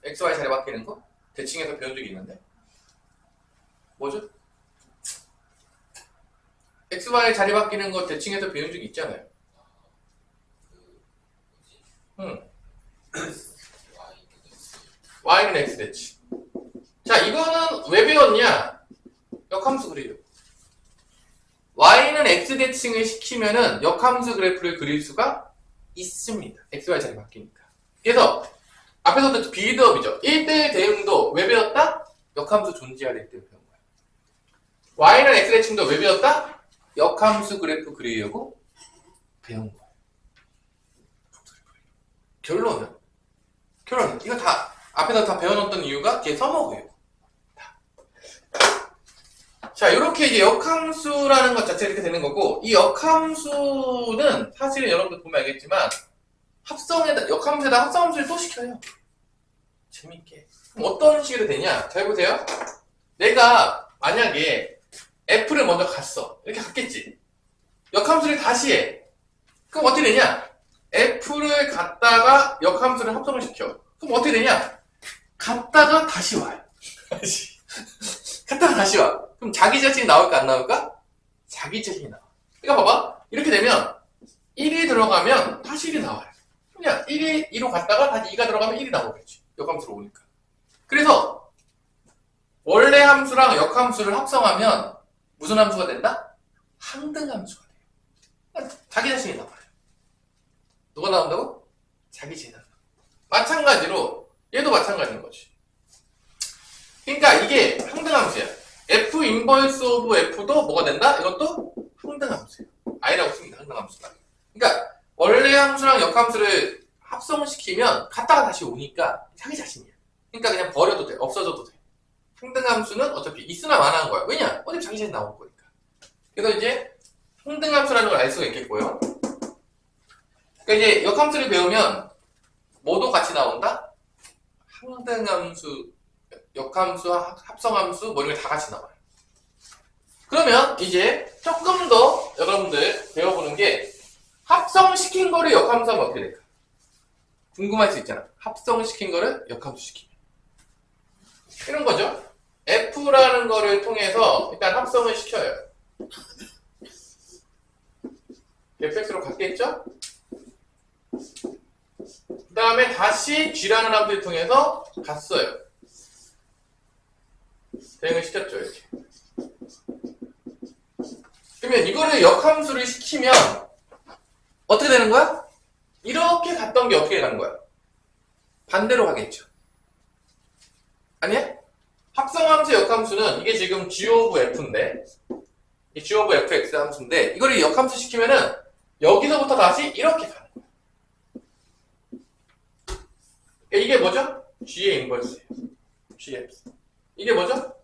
x, y 자리 바뀌는 거? 대칭에서 배운 적이 있는데 뭐죠? x, y 자리 바뀌는 거 대칭에서 배운 적이 있잖아요. y는 x 대칭. 자, 이거는 왜 배웠냐? 역함수 그래요. y는 x 대칭을 시키면은 역함수 그래프를 그릴 수가 있습니다. x, y 자리 바뀌니까. 그래서 앞에서도 비드업이죠. 1대1 대응도 왜 배웠다? 역함수 존재하기 때문에 배운 거야. y는 x 대칭도 왜 배웠다? 역함수 그래프 그리려고 배운 거야. 결론은 이거 다 앞에서 다 배워놓던 이유가 걔 써먹어요. 다. 자, 이렇게 이제 역함수라는 것 자체가 이렇게 되는 거고, 이 역함수는 사실은 여러분들 보면 알겠지만, 역함수에다 합성함수를 또 시켜요. 재밌게. 그럼 어떤 식으로 되냐? 잘 보세요. 내가 만약에 F를 먼저 갔어. 이렇게 갔겠지. 역함수를 다시 해. 그럼 어떻게 되냐? F를 갔다가 역함수를 합성을 시켜. 그럼 어떻게 되냐? 갔다가 다시 와요. 갔다가 다시 와. 그럼 자기 자신이 나올까 안 나올까? 자기 자신이 나와. 그러니까 봐봐. 이렇게 되면 1이 들어가면 다시 1이 나와요. 그냥 1이 2로 갔다가 다시 2가 들어가면 1이 나오겠지. 역함수로 오니까. 그래서 원래 함수랑 역함수를 합성하면 무슨 함수가 된다? 항등함수가 돼요. 그러니까 자기 자신이 나와요. 누가 나온다고? 자기 자신이 나온다. 마찬가지로 얘도 마찬가지인 거지. 그러니까 이게 항등함수야. F 인버스 오브 F도 뭐가 된다? 이것도 항등함수예요. I라고 씁니다. 항등함수가. 그러니까 원래 함수랑 역함수를 합성시키면 갔다가 다시 오니까 자기 자신이야. 그러니까 그냥 버려도 돼. 없어져도 돼. 항등함수는 어차피 있으나 마나한 거야. 왜냐? 어차피 자기 자신 나올 거니까. 그래서 이제 항등함수라는 걸 알 수가 있겠고요. 그러니까 이제 역함수를 배우면 뭐도 같이 나온다? 항등함수, 역함수, 합성함수 뭐 이런 게 다 같이 나와요. 그러면 이제 조금 더 여러분들 배워보는 게 합성시킨 거를 역함수하면 어떻게 될까? 궁금할 수 있잖아. 합성시킨 거를 역함수 시키면. 이런 거죠. F라는 거를 통해서 일단 합성을 시켜요. fx로 갔겠죠? 그 다음에 다시 g라는 함수를 통해서 갔어요. 대응을 시켰죠, 이렇게. 그러면 이거를 역함수를 시키면 어떻게 되는 거야? 이렇게 갔던 게 어떻게 가는 거야? 반대로 가겠죠. 아니야? 합성함수 역함수는 이게 지금 g of f인데 이 g of fx 함수인데 이거를 역함수 시키면은 여기서부터 다시 이렇게 가는 거야. 이게 뭐죠? g의 인버스예요. gf. 이게 뭐죠?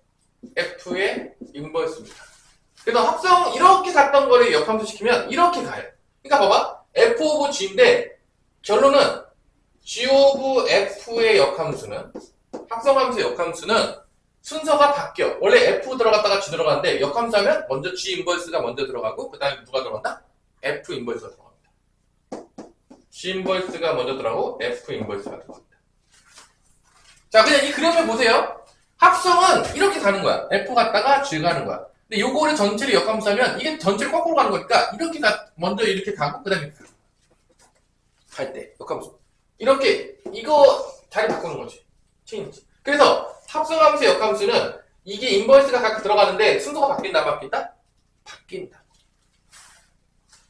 f의 인버스입니다. 그래서 합성 이렇게 갔던 거를 역함수 시키면 이렇게 가요. 그러니까 봐봐. f of g인데 결론은 g of f의 역함수는 합성함수의 역함수는 순서가 바뀌어. 원래 f 들어갔다가 g 들어가는데 역함수 하면 먼저 g 인버스가 먼저 들어가고 그 다음에 누가 들어간다? f 인버스가 들어갑니다. g 인버스가 먼저 들어가고 f 인버스가 들어갑니다. 자, 그냥 이 그림을 보세요. 합성은 이렇게 가는 거야. f 갔다가 g 가는 거야. 근데 요거를 전체를 역함수하면 이게 전체를 거꾸로 가는 거니까 이렇게 먼저 이렇게 가고 그 다음에 갈 때 역함수 이렇게 이거 자리 바꾸는 거지. 체인지. 그래서 합성함수 역함수는 이게 인버스가 각각 들어가는데 순서가 바뀐다 안 바뀐다? 바뀐다.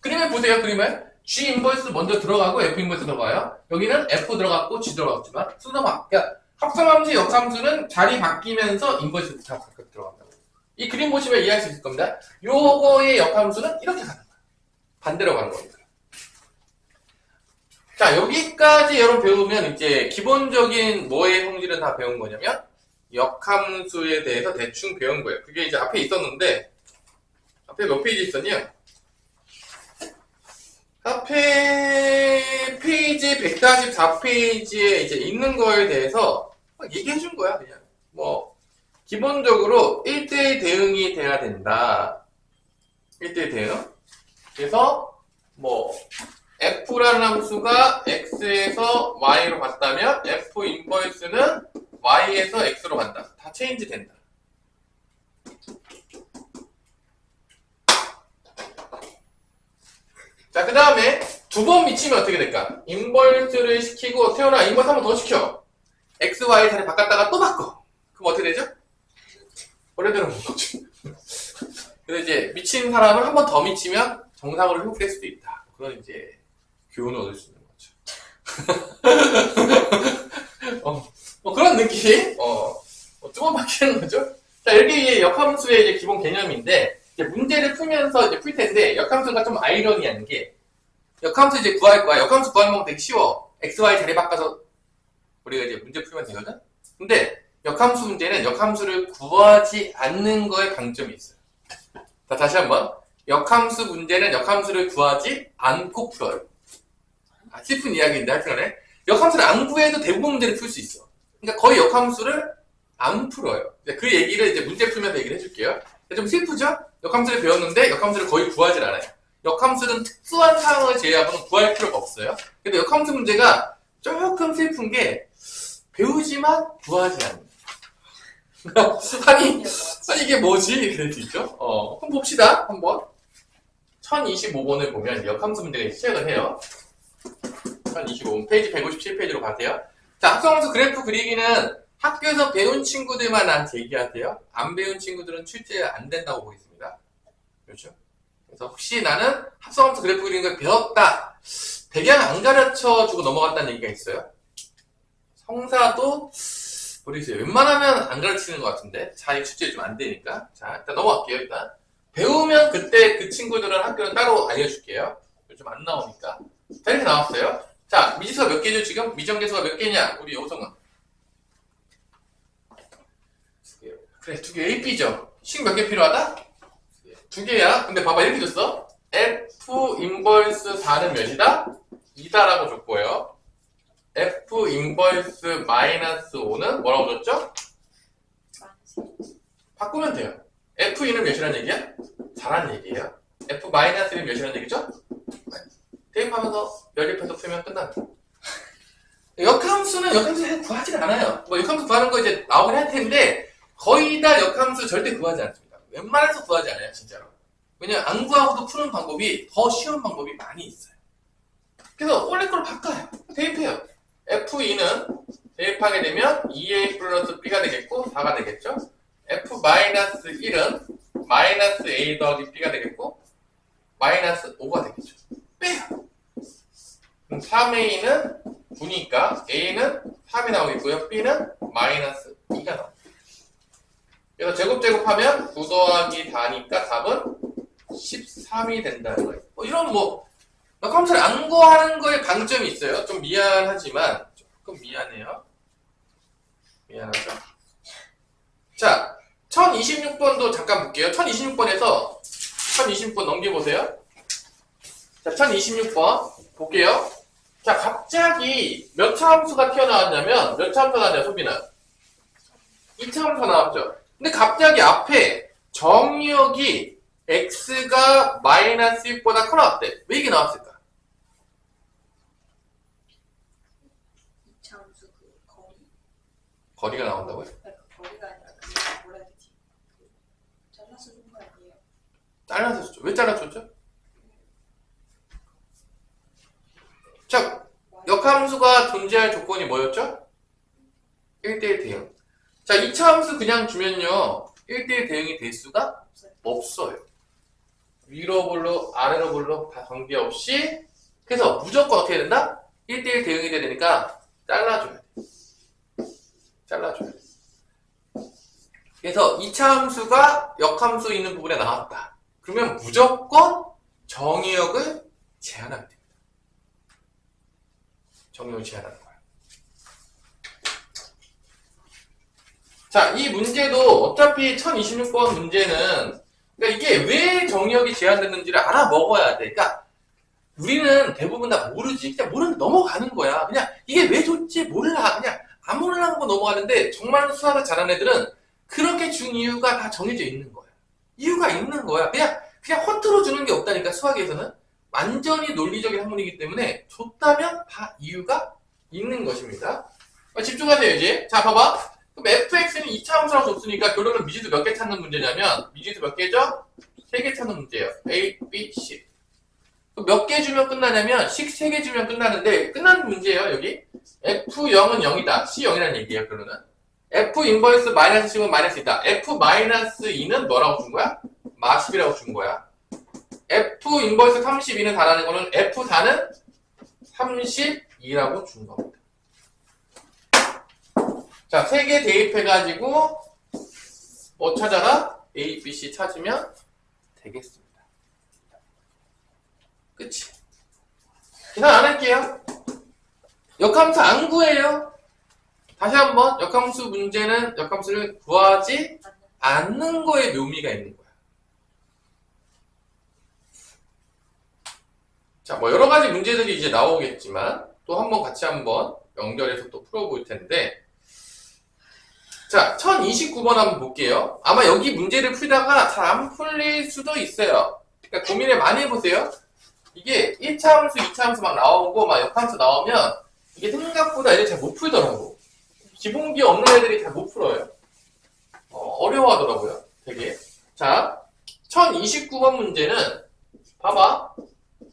그림을 보세요. 그림을 G 인버스 먼저 들어가고 F 인버스 들어가요. 여기는 F 들어갔고 G 들어갔지만 순서가 그러니까 합성함수 역함수는 자리 바뀌면서 인버스 다 각각 들어간다고. 이 그림 보시면 이해할 수 있을 겁니다. 요거의 역함수는 이렇게 가는 거야. 반대로 가는 거니까. 자, 여기까지 여러분 배우면 이제 기본적인 뭐의 성질은 다 배운 거냐면 역함수에 대해서 대충 배운 거예요. 그게 이제 앞에 있었는데 앞에 몇 페이지 있었냐? 앞에 페이지 144페이지에 이제 있는 거에 대해서 얘기해 준 거야, 그냥. 뭐 기본적으로 1대1 대응이 돼야 된다. 1대1 대응. 그래서 뭐 f라는 함수가 x에서 y로 갔다면 f 인버스는 y에서 x로 간다. 다 체인지 된다. 자, 그 다음에 두 번 미치면 어떻게 될까? 인버스를 시키고 태어나 인버스 한 번 더 시켜. x, y 자리 바꿨다가 또 바꿔. 그럼 어떻게 되죠? 원래대로 온 거죠. 그래서 이제 미친 사람은 한 번 더 미치면 정상으로 회복될 수도 있다. 그런 이제 교훈을 얻을 수 있는 거죠. 뭐 그런 느낌? 두 번 바뀌는 거죠. 자, 이렇게 역함수의 이제 기본 개념인데, 이제 문제를 풀면서 이제 풀 텐데, 역함수가 좀 아이러니한 게, 역함수 이제 구할 거야. 역함수 구하는 건 되게 쉬워. x, y 자리 바꿔서 우리가 이제 문제 풀면 되거든? 근데, 역함수 문제는 역함수를 구하지 않는 거에 강점이 있어요. 자, 다시 한번. 역함수 문제는 역함수를 구하지 않고 풀어요. 슬픈 이야기인데 하여튼간에 역함수를 안 구해도 대부분 문제를 풀 수 있어. 그러니까 거의 역함수를 안 풀어요. 그 얘기를 이제 문제 풀면서 얘기를 해줄게요. 좀 슬프죠? 역함수를 배웠는데 역함수를 거의 구하질 않아요. 역함수는 특수한 상황을 제외하고는 구할 필요가 없어요. 근데 역함수 문제가 조금 슬픈 게 배우지만 구하지 않는. 아니 이게 뭐지? 이렇게 될 수 있죠? 한번 봅시다. 한번. 1025번을 보면 역함수 문제가 시작을 해요. 1025번 페이지 157페이지로 가세요. 자, 합성함수 그래프 그리기는 학교에서 배운 친구들만 한 제기하세요. 안 배운 친구들은 출제 안 된다고 보겠습니다. 그렇죠? 그래서 혹시 나는 합성함수 그래프 그리는 걸 배웠다. 대강 안 가르쳐주고 넘어갔다는 얘기가 있어요. 성사도 모르겠어요. 웬만하면 안 가르치는 것 같은데 자기 출제 좀 안 되니까. 자, 일단 넘어갈게요. 일단 배우면 그때 그 친구들은 학교는 따로 알려줄게요. 좀 안 나오니까. 자, 이렇게 나왔어요. 자, 미지수가 몇 개죠 지금? 미정계수가 몇 개냐? 우리 여우성은 그래, 2개 A, B죠. 식 몇 개 필요하다? 2개야. 근데 봐봐, 이렇게 줬어. F 인버스 4는 몇이다? 2다라고 줬고요. F 인버스 마이너스 5는 뭐라고 줬죠? 바꾸면 돼요. F2는 몇이라는 얘기야? 4라는 얘기예요. F 마이너스 1은 몇이라는 얘기죠? 대입하면서 연립해서 풀면 끝납니다. 역함수는 역함수 구하지 않아요. 뭐 역함수 구하는 거 이제 나오긴 할 텐데 거의 다 역함수 절대 구하지 않습니다. 웬만해서 구하지 않아요, 진짜로. 왜냐면 안 구하고도 푸는 방법이 더 쉬운 방법이 많이 있어요. 그래서 원래 걸 바꿔요. 대입해요. F2는 대입하게 되면 2A 플러스 B가 되겠고 4가 되겠죠. F-1은 마이너스 A 더하기 B가 되겠고 마이너스 5가 되겠죠. 빼요. 그럼 3A는 9니까 A는 3이 나오겠고요. B는 마이너스 2가 나옵니다. 그래서 제곱하면 9 더하기 4니까 답은 13이 된다는 거예요. 이런 역함수를 안 구하는 거에 강점이 있어요. 좀 미안하지만 조금 미안해요. 미안하죠? 자, 1026번도 잠깐 볼게요. 1026번에서 1026번 넘겨보세요. 자, 1026번 볼게요. 자, 갑자기 몇 차 함수가 튀어나왔냐면 몇 차 함수가 나왔냐, 소비는? 2차 함수가 나왔죠. 근데 갑자기 앞에 정의역이 x가 마이너스 6보다 커 나왔대. 왜 이게 나왔을까? 이차함수 그 거리? 거리가 나온다고요? 거리가 아니라 뭐라 해야 되지? 잘라서 준 거 아니에요? 잘라서 줬죠. 왜 잘라줬죠? 자, 역함수가 존재할 조건이 뭐였죠? 1대1 대응. 자, 2차 함수 그냥 주면요 1대1 대응이 될 수가 없어요. 위로 볼로 아래로 볼로 다 관계없이. 그래서 무조건 어떻게 해야 된다? 1대1 대응이 돼야 되니까 잘라줘야 돼. 잘라줘야 돼. 그래서 2차 함수가 역함수 있는 부분에 나왔다. 그러면 무조건 정의역을 제한하게 됩니다. 정의역을 제한하는 거야. 자, 이 문제도 어차피 1026번 문제는 그러니까 이게 왜 정의역이 제한됐는지를 알아먹어야 돼. 그러니까 우리는 대부분 다 모르지. 그냥 모르는 넘어가는 거야. 그냥 이게 왜 좋지 몰라. 그냥 아무렇나 하고 넘어가는데 정말 수학을 잘하는 애들은 그렇게 준 이유가 다 정해져 있는 거야. 이유가 있는 거야. 그냥 허투루 주는 게 없다니까. 수학에서는 완전히 논리적인 학문이기 때문에 줬다면 다 이유가 있는 것입니다. 집중하세요 이제. 자, 봐봐. 그럼 fx는 2차 함수라고 줬으니까 결론은 미지수 몇 개 찾는 문제냐면 미지수 몇 개죠? 3개 찾는 문제예요. A, B, C. 몇 개 주면 끝나냐면 식 3개 주면 끝나는데 끝나는 문제예요. 여기 F0은 0이다. C 0이라는 얘기예요. 결론은 F 인버스 마이너스 10은 마이너스 있다. F 마이너스 2는 뭐라고 준 거야? 마10이라고 준 거야. F 인버스 32는 4라는 거는 F4는 32라고 준 겁니다. 자, 3개 대입해가지고 뭐 찾아라? A, B, C 찾으면 되겠습니다. 그치? 계산 안 할게요. 역함수 안 구해요. 다시 한번 역함수 문제는 역함수를 구하지 않는 거에 묘미가 있는 거야. 자, 뭐 여러 가지 문제들이 이제 나오겠지만 또 한번 같이 한번 연결해서 또 풀어볼 텐데, 자, 1029번 한번 볼게요. 아마 여기 문제를 풀다가 잘 안 풀릴 수도 있어요. 그러니까 고민을 많이 해보세요. 이게 1차 함수, 2차 함수 막 나오고 막 역함수 나오면 이게 생각보다 애들이 잘 못 풀더라고. 기본기 없는 애들이 잘 못 풀어요. 어려워하더라고요. 되게. 자, 1029번 문제는 봐봐.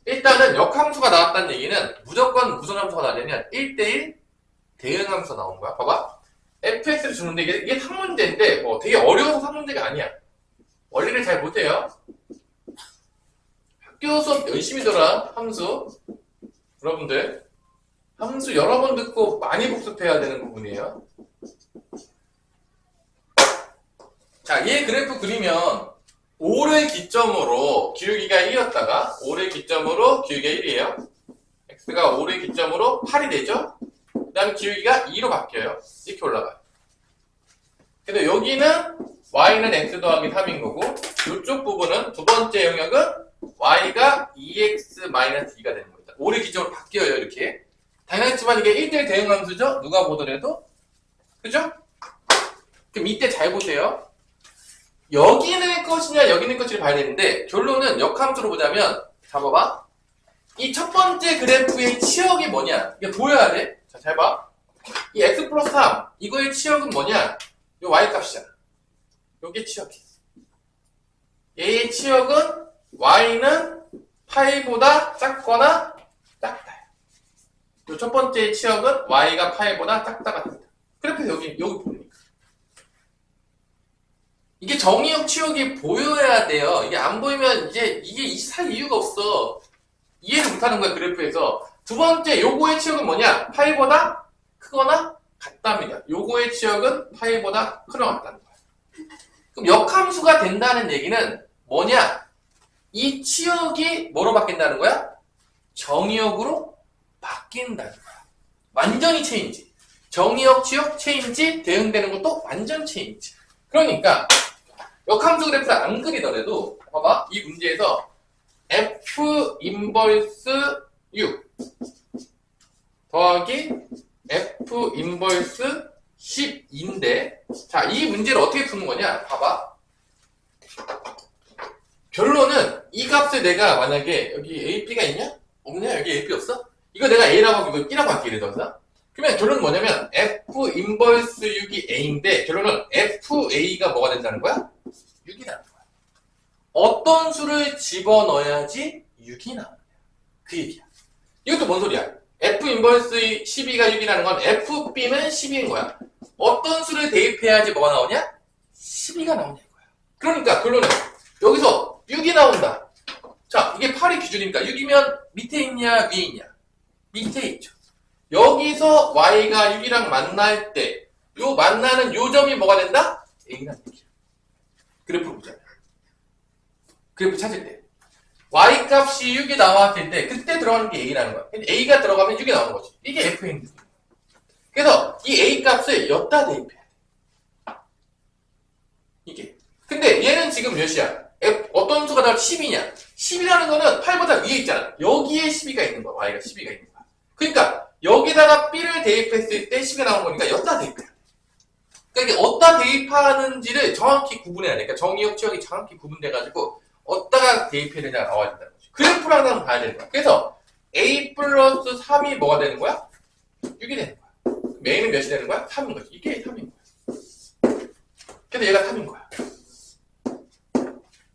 일단은 역함수가 나왔다는 얘기는 무조건 무슨 함수가 나냐면 1대1 대응함수가 나온 거야. 봐봐. fx를 주는데 이게 3문제인데 뭐 되게 어려워서 3문제가 아니야. 원리를 잘 못해요. 학교 수업 열심히 들어라. 함수. 여러분들 함수 여러 번 듣고 많이 복습해야 되는 부분이에요. 자, 얘 그래프 그리면 5를 기점으로 기울기가 1이었다가 5를 기점으로 기울기가 1이에요. x가 5를 기점으로 8이 되죠. 그 다음 기울기가 2로 바뀌어요. 이렇게 올라가요. 근데 여기는 y는 x 더하기 3인 거고 이쪽 부분은 두 번째 영역은 y가 2x-2가 되는 겁니다. 5를 기점으로 바뀌어요. 이렇게. 당연하지만 이게 1대1 대응함수죠. 누가 보더라도. 그죠? 그럼 이때 잘 보세요. 여기는 것이냐 여기는 것이냐 봐야 되는데 결론은 역함수로 보자면 잡아봐. 이 첫 번째 그래프의 치역이 뭐냐? 이게 보여야 돼. 자, 잘 봐. 이 x 플러스 3 이거의 치역은 뭐냐? 이 y 값이잖아. 요게 치역이야. 얘의 치역은 y는 파이보다 작거나 작다. 이 첫 번째 치역은 y가 파이보다 작다가 된다. 그래프 여기 보니까. 이게 정의역 치역이 보여야 돼요. 이게 안 보이면 이게 살 이유가 없어. 이해를 못하는 거야, 그래프에서. 두 번째, 요거의 치역은 뭐냐? 파이보다 크거나 같답니다. 요거의 치역은 파이보다 크거나 같다는 거야. 그럼 역함수가 된다는 얘기는 뭐냐? 이 치역이 뭐로 바뀐다는 거야? 정의역으로 바뀐다는 거야. 완전히 체인지. 정의역 치역 체인지, 대응되는 것도 완전 체인지. 그러니까 역함수 그래프를 안 그리더라도 봐봐. 이 문제에서 f 인버스 6 더하기 f 인버스 10인데 자, 이 문제를 어떻게 푸는 거냐? 봐봐. 결론은 이 값을 내가 만약에 여기 AP가 있냐? 없냐? 여기 AP 없어? 이거 내가 A라고 하고 이거 B라고 할게. 예를 들어서. 그러면 결론은 뭐냐면 f 인버스 6이 A인데 결론은 FA가 뭐가 된다는 거야? 6이라는 거야. 어떤 수를 집어넣어야지 6이 나오냐. 그 얘기야. 이것도 뭔 소리야? F 인버스 12가 6이라는 건 FB는 12인 거야. 어떤 수를 대입해야지 뭐가 나오냐? 12가 나오냐 이거야. 그러니까 결론은 여기서 6이 나온다. 자, 이게 8이 기준이니까 6이면 밑에 있냐 위에 있냐? 밑에 있죠. 여기서 y가 6이랑 만날 때 요 만나는 요 점이 뭐가 된다? A라는 얘기야. 그래프를 보자. 그래프 찾을 때 y 값이 6이 나왔을 때 그때 들어가는 게 A라는 거야. A가 들어가면 6이 나오는 거지. 이게 F인 거야. 그래서 이 A 값을 여기다 대입해야 돼. 이게. 근데 얘는 지금 몇이야? 어떤 수가 다 10이냐? 10이라는 거는 8보다 위에 있잖아. 여기에 12가 있는 거야. y가 12가 있는 거야. 그러니까 여기다가 B를 대입했을 때 10이 나오는 거니까 여기다 대입해야 돼. 그러니까 이게 어디다 대입하는지를 정확히 구분해야 돼. 그러니까 정의역 치역이 정확히 구분돼가지고 어디다가 대입해야 되냐가 나와야 된다는 거지. 그래프를 항상 봐야 되는 거야. 그래서 A 플러스 3이 뭐가 되는 거야? 6이 되는 거야. 그럼 A는 몇이 되는 거야? 3인 거지. 이게 3인 거야. 그래서 얘가 3인 거야.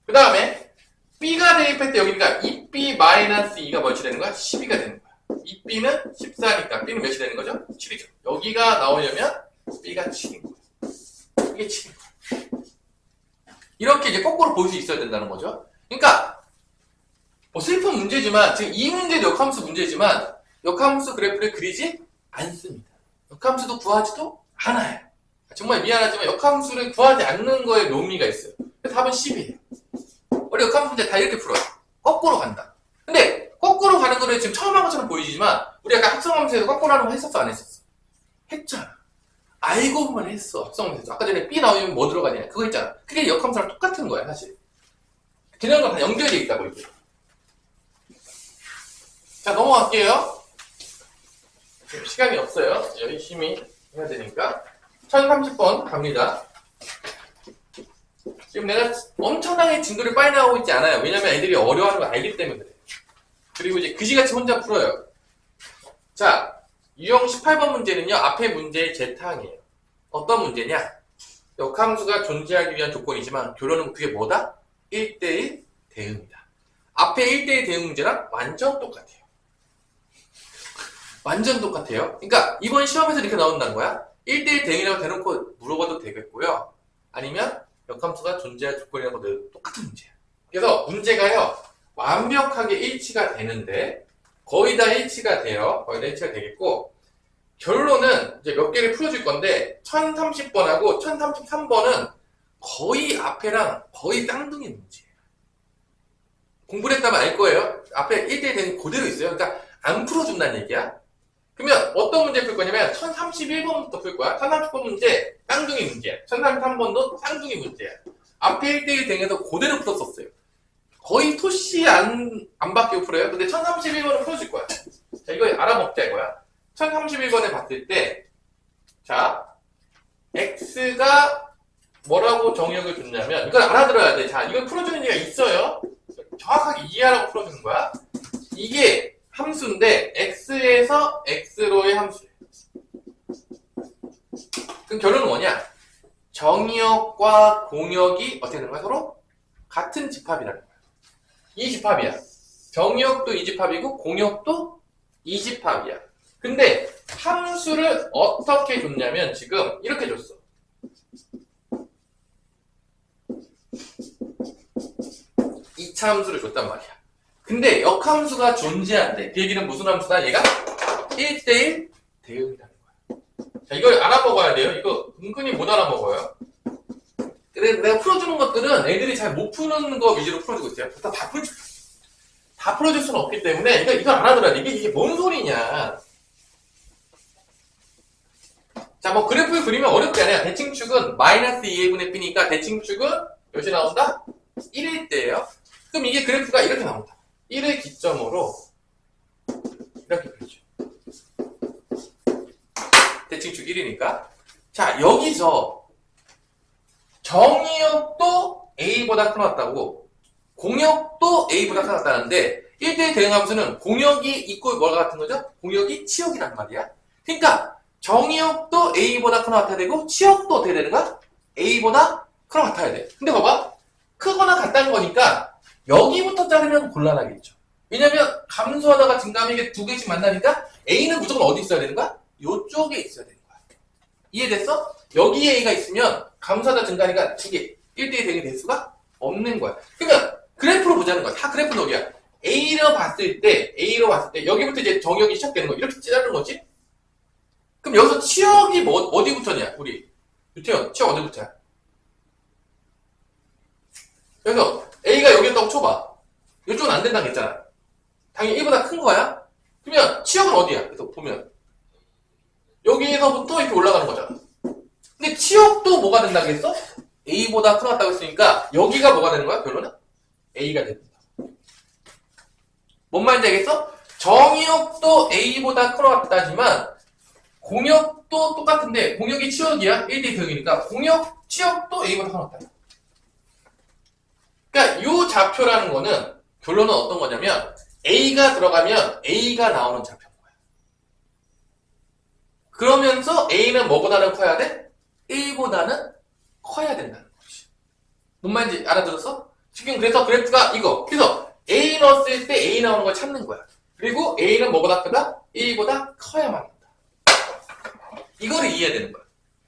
그 다음에 B가 대입할 때 여기니까 2B-2가 몇이 되는 거야? 12가 되는 거야. 2B는 14니까 B는 몇이 되는 거죠? 7이죠. 여기가 나오려면 B가 7인 거야. 이게 7인 거야. 이렇게 이제 거꾸로 볼 수 있어야 된다는 거죠. 그러니까 뭐 슬픈 문제지만 지금 이 문제도 역함수 문제지만 역함수 그래프를 그리지 않습니다. 역함수도 구하지도 않아요. 정말 미안하지만 역함수를 구하지 않는 거에 묘미가 있어요. 그래서 답은 10이에요. 우리 역함수 문제 다 이렇게 풀어요. 거꾸로 간다. 근데 거꾸로 가는 거를 지금 처음 한 것처럼 보이지만 우리 아까 합성함수에서 거꾸로 하는 거 했었어 안 했었어? 했잖아. 알고만 했어. 합성함수. 아까 전에 B 나오면 뭐 들어가냐. 그거 있잖아. 그게 역함수랑 똑같은 거야, 사실. 그냥 다 연결돼 있다고, 이게. 자, 넘어갈게요. 지금 시간이 없어요. 열심히 해야 되니까. 1030번 갑니다. 지금 내가 엄청나게 진도를 빨리 나오고 있지 않아요. 왜냐면 애들이 어려워하는 걸 알기 때문에 그래요. 그리고 이제 그지같이 혼자 풀어요. 자, 유형 18번 문제는요, 앞에 문제의 재탕이에요. 어떤 문제냐? 역함수가 존재하기 위한 조건이지만, 결론은 그게 뭐다? 1대1 대응이다. 앞에 1대1 대응 문제랑 완전 똑같아요. 완전 똑같아요. 그러니까, 이번 시험에서 이렇게 나온다는 거야. 1대1 대응이라고 대놓고 물어봐도 되겠고요. 아니면, 역함수가 존재할 조건이라고 해도 똑같은 문제야. 그래서 문제가요, 완벽하게 일치가 되는데, 거의 다 일치가 돼요. 거의 다 일치가 되겠고, 결론은 이제 몇 개를 풀어줄 건데, 1030번하고 1033번은 거의 앞에랑 거의 쌍둥이 문제예요. 공부를 했다면 알 거예요. 앞에 1대1 되는 그대로 있어요. 그러니까 안 풀어준다는 얘기야. 그러면 어떤 문제 풀 거냐면 1031번부터 풀 거야. 1030번 문제 쌍둥이 문제야. 1033번도 쌍둥이 문제야. 앞에 1대1 대응해서 그대로 풀었었어요. 거의 토시 안 바뀌고 풀어요. 근데 1031번은 풀어줄 거야. 자, 이거 알아먹자 이거야. 1031번에 봤을 때, 자, x가 뭐라고 정의역을 줬냐면, 이걸 알아들어야 돼. 자, 이걸 풀어주는 얘가 있어요. 정확하게 이해하라고 풀어주는 거야. 이게 함수인데, x에서 x로의 함수예요. 그럼 결론은 뭐냐? 정의역과 공역이 어떻게 되는 거야? 서로 같은 집합이라는 거야. 이 집합이야. 정의역도 이 집합이고, 공역도 이 집합이야. 근데 함수를 어떻게 줬냐면 지금 이렇게 줬어. 이 차 함수를 줬단 말이야. 근데 역함수가 존재한대. 그 얘기는 무슨 함수다? 얘가 1대1 대응이라는 거야. 자, 이걸 알아먹어야 돼요. 이거 은근히 못 알아먹어요. 그래, 내가 풀어주는 것들은 애들이 잘 못 푸는 거 위주로 풀어주고 있어요. 다 풀어줄 수는 없기 때문에 이걸 알아들어야 돼. 이게 뭔 소리냐. 자, 뭐 그래프를 그리면 어렵지 않아요. 대칭축은 마이너스 2분의 b니까 대칭축은 몇이 나온다? 1일 때예요. 그럼 이게 그래프가 이렇게 나온다. 1을 기점으로 이렇게 그리죠. 대칭축 1이니까. 자, 여기서 정의역도 a보다 커놨다고 공역도 a보다 커놨다는데 1대1 대응함수는 공역이 있고 뭐가 같은 거죠? 공역이 치역이란 말이야. 그러니까 정의역도 a보다 크거나 같아야 되고 치역도 어떻게 되는 거야? a보다 크거나 같아야 돼. 근데 봐봐. 크거나 같다는 거니까 여기부터 자르면 곤란하겠죠. 왜냐면 감소하다가 증가하면 이게 두 개씩 만나니까 a는 무조건 어디 있어야 되는 거야? 요쪽에 있어야 되는 거야. 이해됐어? 여기에 a가 있으면 감소하다 증가하니까 두 개, 1대1 대응이 될 수가 없는 거야. 그러니까 그래프로 보자는 거야. 다 그래프는 여기야. A로 봤을 때 여기부터 이제 정역이 시작되는 거 이렇게 자르는 거지? 그럼 여기서 치역이 어디부터냐? 우리 유태현 치역 어디부터야? 그래서 A가 여기였다고 쳐봐. 이쪽은 안 된다고 했잖아. 당연히 1보다 큰 거야? 그러면 치역은 어디야? 그래서 보면 여기에서부터 이렇게 올라가는 거잖아. 근데 치역도 뭐가 된다고 했어? A보다 크다고 했으니까 여기가 뭐가 되는 거야? 결론은? A가 된다. 뭔 말인지 알겠어? 정의역도 A보다 크다지만 공역도 똑같은데 공역이 치역이야? 1대 대응이니까 공역, 치역도 A보다 크다. 그러니까 이 좌표라는 거는 결론은 어떤 거냐면 A가 들어가면 A가 나오는 좌표인 거야. 그러면서 A는 뭐보다는 커야 돼? 1보다는 커야 된다는 거지. 뭔 말인지 알아들었어? 지금 그래서 그래프가 이거. 그래서 A 넣었을 때 A 나오는 걸 찾는 거야. 그리고 A는 뭐보다 크다? 1보다 커야만 한다. 이거를 이해해야 되는 거야.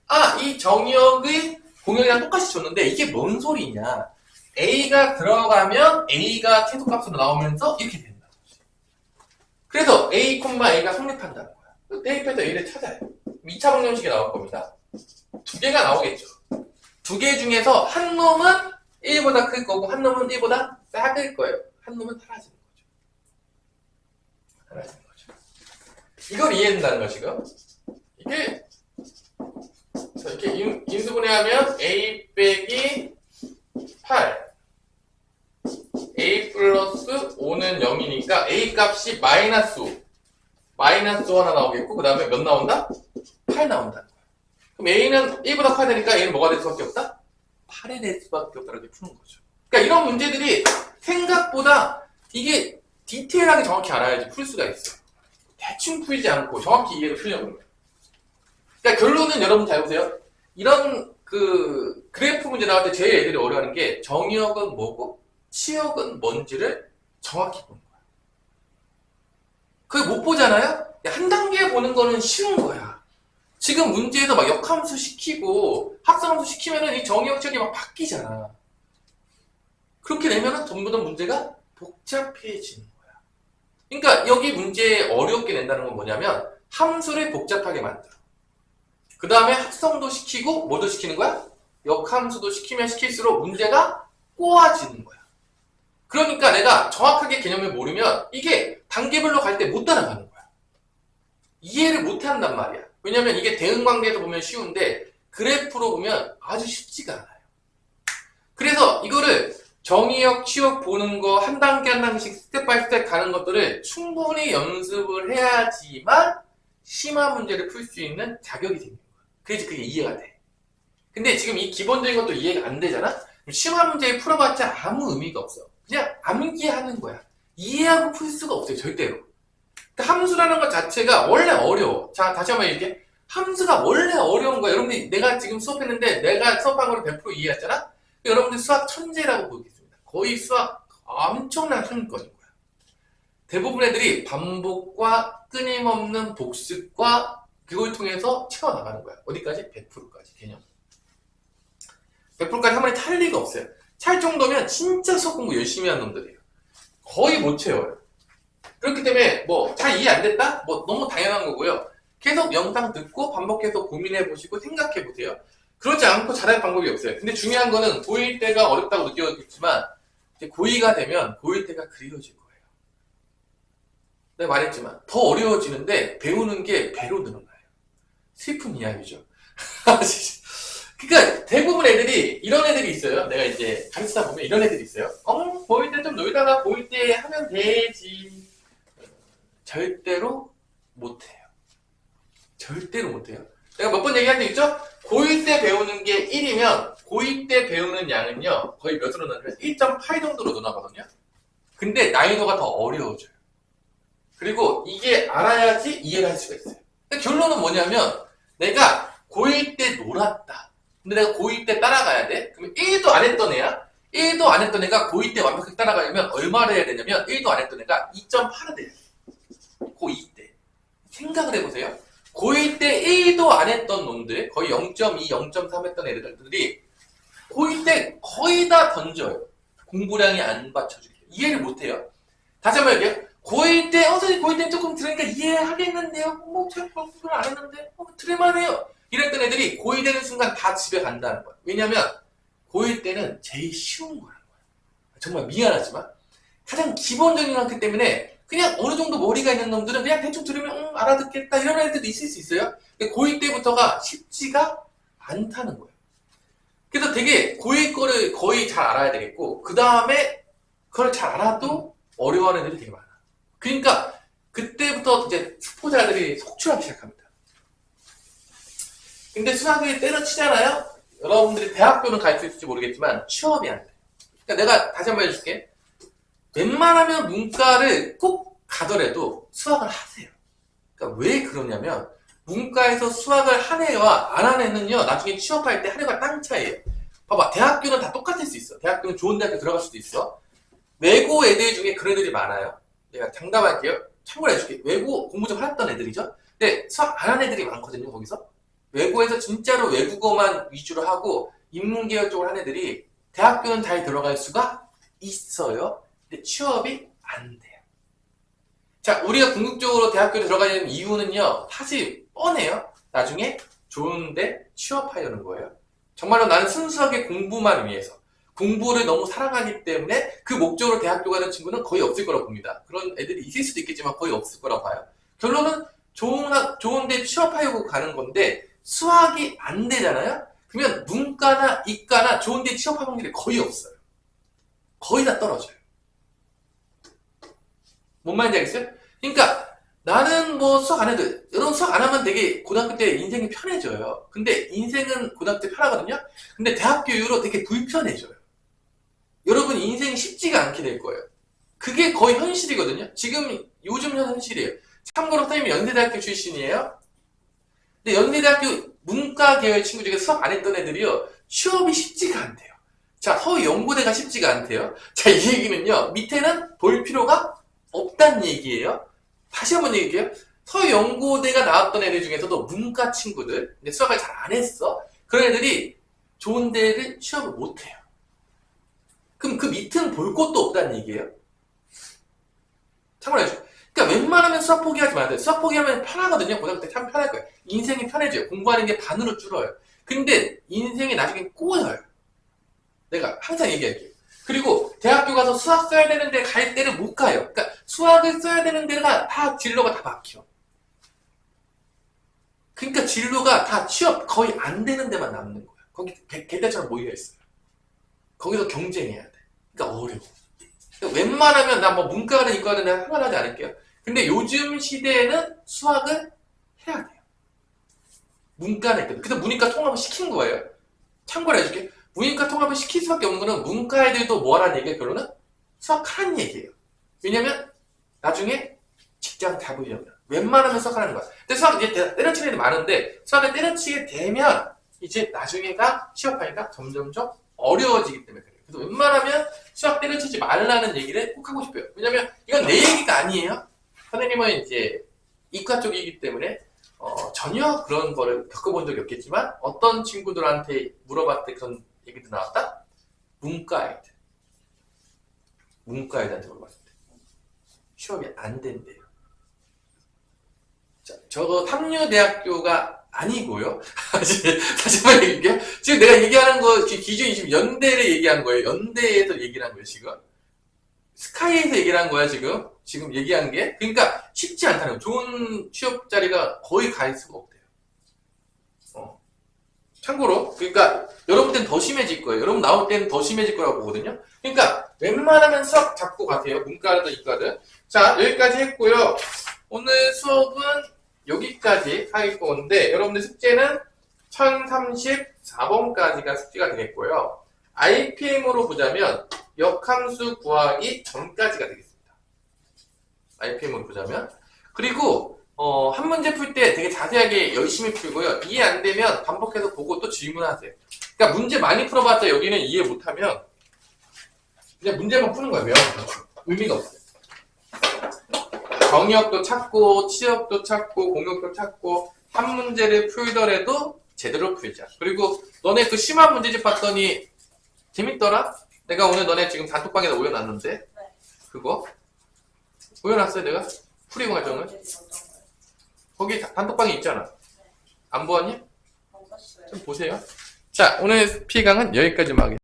아, 이 정역의 공역이랑 똑같이 줬는데 이게 뭔 소리냐. A가 들어가면 A가 최소값으로 나오면서 이렇게 된다. 그래서 A, A가 성립한다는 거야. 대입해서 A를 찾아요. 2차 방정식이 나올 겁니다. 두 개가 나오겠죠. 두 개 중에서 한 놈은 1보다 클 거고 한 놈은 1보다 작을 거예요. 한 놈은 사라지는 거죠. 사라지는 거죠. 이걸 이해한다는 거 지금. 이게 자, 이렇게 인수분해하면 A 빼기 8 A 플러스 5는 0이니까 A 값이 마이너스 5 마이너스 5 하나 나오겠고 그 다음에 몇 나온다? 8 나온다는 거야. 그럼 A는 1보다 커야 되니까 A는 뭐가 될 수밖에 없다? 8이 될 수밖에 없다 이렇게 푸는 거죠. 그러니까 이런 문제들이 생각보다 이게 디테일하게 정확히 알아야지 풀 수가 있어. 대충 풀지 않고 정확히 이해를 풀려고 해요. 그러니까 결론은 여러분 잘 보세요. 이런 그 그래프 문제 나올 때 제일 애들이 어려워하는 게 정의역은 뭐고 치역은 뭔지를 정확히 보는 거야. 그걸 못 보잖아요? 한 단계 보는 거는 쉬운 거야. 지금 문제에서 막 역함수 시키고 합성함수 시키면은 이 정의역 치역이 막 바뀌잖아. 그렇게 되면은 전부 다 문제가 복잡해지는 거야. 그러니까 여기 문제 어렵게 낸다는 건 뭐냐면 함수를 복잡하게 만들어. 그 다음에 합성도 시키고 뭐도 시키는 거야? 역함수도 시키면 시킬수록 문제가 꼬아지는 거야. 그러니까 내가 정확하게 개념을 모르면 이게 단계별로 갈 때 못 따라가는 거야. 이해를 못 한단 말이야. 왜냐면 이게 대응관계에서 보면 쉬운데 그래프로 보면 아주 쉽지가 않아요. 그래서 이거를 정의역, 치역 보는 거 한 단계 한 단계씩 스텝 바이 스텝 가는 것들을 충분히 연습을 해야지만 심화 문제를 풀 수 있는 자격이 생겨요. 그래야지 그게 이해가 돼. 근데 지금 이 기본적인 것도 이해가 안 되잖아? 심화 문제 풀어봤자 아무 의미가 없어. 그냥 암기하는 거야. 이해하고 풀 수가 없어요, 절대로. 그러니까 함수라는 것 자체가 원래 어려워. 자, 다시 한번 얘기해. 함수가 원래 어려운 거야. 여러분들 내가 지금 수업했는데 내가 수업한 거를 100% 이해했잖아? 여러분들 수학 천재라고 보겠습니다. 거의 수학 엄청난 손권인 거야. 대부분 애들이 반복과 끊임없는 복습과 그걸 통해서 채워나가는 거야. 어디까지? 100%까지 개념. 100%까지 한 번에 탈 리가 없어요. 찰 정도면 진짜 수학 공부 열심히 하는 놈들이에요. 거의 못 채워요. 그렇기 때문에 뭐 잘 이해 안 됐다? 뭐 너무 당연한 거고요. 계속 영상 듣고 반복해서 고민해 보시고 생각해 보세요. 그러지 않고 잘할 방법이 없어요. 근데 중요한 거는 고1 때가 어렵다고 느껴졌지만 이제 고2가 되면 고1 때가 그리워질 거예요. 내가 말했지만 더 어려워지는데 배우는 게 배로 늘어나요. 슬픈 이야기죠. 그러니까 대부분 애들이 이런 애들이 있어요. 내가 이제 가르치다 보면 이런 애들이 있어요. 고1 때 좀 놀다가 고1 때 하면 되지. 절대로 못해요. 절대로 못해요. 내가 몇 번 얘기한 적 있죠? 고1 때 배우는 게 1이면 고2 때 배우는 양은요 거의 몇으로 늘어나면 1.8 정도로 늘어나거든요. 근데 난이도가 더 어려워져요. 그리고 이게 알아야지 이해를 할 수가 있어요. 그러니까 결론은 뭐냐면 내가 고1 때 놀았다. 근데 내가 고2 때 따라가야 돼? 그러면 1도 안 했던 애야? 1도 안 했던 애가 고2 때 완벽하게 따라가려면 얼마를 해야 되냐면 1도 안 했던 애가 2.8을 해야 돼. 고2 때. 생각을 해보세요. 고1 때 1도 안 했던 놈들, 거의 0.2, 0.3 했던 애들이 고2 때 거의 다 던져요. 공부량이 안 받쳐주게. 이해를 못해요. 다시 한번 얘기해요. 고1 때, 선생님 고1 때 조금 들으니까 이해하겠는데요? 뭐, 제가 공부를 안 했는데, 들을만해요. 이랬던 애들이 고2 되는 순간 다 집에 간다는 거야. 왜냐면, 고1 때는 제일 쉬운 거라는 거야. 정말 미안하지만, 가장 기본적인 거기 때문에, 그냥 어느 정도 머리가 있는 놈들은 그냥 대충 들으면, 알아듣겠다. 이런 애들도 있을 수 있어요. 고2 때부터가 쉽지가 않다는 거예요. 그래서 되게 고1 거를 거의 잘 알아야 되겠고, 그 다음에 그걸 잘 알아도 어려워하는 애들이 되게 많아. 그러니까 그때부터 이제 수포자들이 속출하기 시작합니다. 근데 수학을 때려치잖아요? 여러분들이 대학교는 갈 수 있을지 모르겠지만 취업이 안 돼. 그러니까 내가 다시 한번 해줄게. 웬만하면 문과를 꼭 가더라도 수학을 하세요. 그러니까 왜 그러냐면 문과에서 수학을 한 애와 안 한 애는요 나중에 취업할 때 한 애가 땅 차이에요. 봐봐, 대학교는 다 똑같을 수 있어. 대학교는 좋은 대학교 들어갈 수도 있어. 외고 애들 중에 그런 애들이 많아요. 내가 장담할게요. 참고로 해줄게. 외고 공부 좀 했던 애들이죠. 근데 수학 안 한 애들이 많거든요, 거기서. 외고에서 진짜로 외국어만 위주로 하고 인문계열 쪽을 한 애들이 대학교는 잘 들어갈 수가 있어요. 근데 취업이 안 돼요. 자, 우리가 궁극적으로 대학교에 들어가는 이유는요, 사실 뻔해요. 나중에 좋은데 취업하려는 거예요. 정말로 나는 순수하게 공부만 위해서. 공부를 너무 사랑하기 때문에 그 목적으로 대학교 가는 친구는 거의 없을 거라고 봅니다. 그런 애들이 있을 수도 있겠지만 거의 없을 거라고 봐요. 결론은 좋은데 취업하려고 가는 건데 수학이 안 되잖아요? 그러면 문과나 이과나 좋은 데 취업할 확률이 거의 없어요. 거의 다 떨어져요. 뭔 말인지 알겠어요? 그러니까 나는 뭐 수학 안 해도, 여러분 수학 안 하면 되게 고등학교 때 인생이 편해져요. 근데 인생은 고등학교 때 편하거든요? 근데 대학교 이후로 되게 불편해져요. 여러분 인생이 쉽지가 않게 될 거예요. 그게 거의 현실이거든요? 지금 요즘 현실이에요. 참고로 선생님이 연세대학교 출신이에요. 근데 연세대학교 문과 계열 친구 중에 수학 안 했던 애들이요. 취업이 쉽지가 않대요. 자, 서울연고대가 쉽지가 않대요. 자, 이 얘기는요. 밑에는 볼 필요가 없다는 얘기예요. 다시 한번 얘기해요. 서울연고대가 나왔던 애들 중에서도 문과 친구들, 근데 수학을 잘 안 했어. 그런 애들이 좋은 데를 취업을 못 해요. 그럼 그 밑은 볼 것도 없다는 얘기예요. 참고로 해주세요. 그러니까 웬만하면 수학 포기하지 마세요. 수학 포기하면 편하거든요. 고등학교 때 참 편할 거예요. 인생이 편해져요. 공부하는 게 반으로 줄어요. 근데 인생이 나중에 꼬여요. 내가 항상 얘기할게요. 그리고 대학교 가서 수학 써야 되는데 갈 때는 못 가요. 그러니까 수학을 써야 되는 데가 다 진로가 다 막혀. 그러니까 진로가 다 취업 거의 안 되는 데만 남는 거야. 거기 개떼처럼 모여 있어요. 거기서 경쟁해야 돼. 그러니까 어려워. 그러니까 웬만하면 나 뭐 문과든 이과든 내가 상관하지 않을게요. 근데 요즘 시대에는 수학을 해야 돼요. 문과는 있거든. 그래서 문이과 통합을 시킨 거예요. 참고로 해줄게. 문이과 통합을 시킬 수밖에 없는 거는 문과 애들도 뭐 하라는 얘기예요, 결론은? 수학하라는 얘기예요. 왜냐면 나중에 직장 잡으려면 웬만하면 수학하는 거야. 근데 수학 이제 때려치는 애들 많은데 수학을 때려치게 되면 이제 나중에가 취업하기가 점점점 어려워지기 때문에 그래요. 그래서 웬만하면 수학 때려치지 말라는 얘기를 꼭 하고 싶어요. 왜냐면 이건 내 얘기가 아니에요. 선생님은 이제 이과 쪽이기 때문에 전혀 그런 거를 겪어본 적이 없겠지만 어떤 친구들한테 물어봤을 때 그런 얘기도 나왔다? 문과 애들한테 물어봤을 때 취업이 안 된대요. 자, 저거 탐류대학교가 아니고요. 다시 한번 얘기할게요. 지금 내가 얘기하는 거 기준이 지금 연대를 얘기한 거예요. 연대에서 얘기를 한 거예요, 지금. 스카이에서 얘기를 한 거야, 지금. 지금 얘기한 게. 그러니까 쉽지 않다는 거예요. 좋은 취업 자리가 거의 갈 수가 없대요. 참고로, 그러니까 여러분 때는 더 심해질 거예요. 여러분 나올 때는 더 심해질 거라고 보거든요. 그러니까 웬만하면 수학 잡고 가세요. 문과든 이과든. 자, 여기까지 했고요. 오늘 수업은 여기까지 하실 건데 여러분들 숙제는 1034번까지가 숙제가 되겠고요. IPM으로 보자면 역함수 구하기 전까지가 되겠습니다. IPM으로 보자면. 그리고 한 문제 풀 때 되게 자세하게 열심히 풀고요. 이해 안 되면 반복해서 보고 또 질문하세요. 그러니까 문제 많이 풀어봤자 여기는 이해 못하면 그냥 문제만 푸는 거예요. 의미가 없어요. 정의역도 찾고 취업도 찾고 공역도 찾고 한 문제를 풀더라도 제대로 풀자. 그리고 너네 그 심한 문제집 봤더니 재밌더라? 내가 오늘 너네 지금 단톡방에다 올려놨는데 그거 올려놨어요 내가? 풀이 과정을? 거기 단톡방에 있잖아. 안 보았니? 좀 보세요. 자, 오늘 P강은 여기까지만 하겠습니다.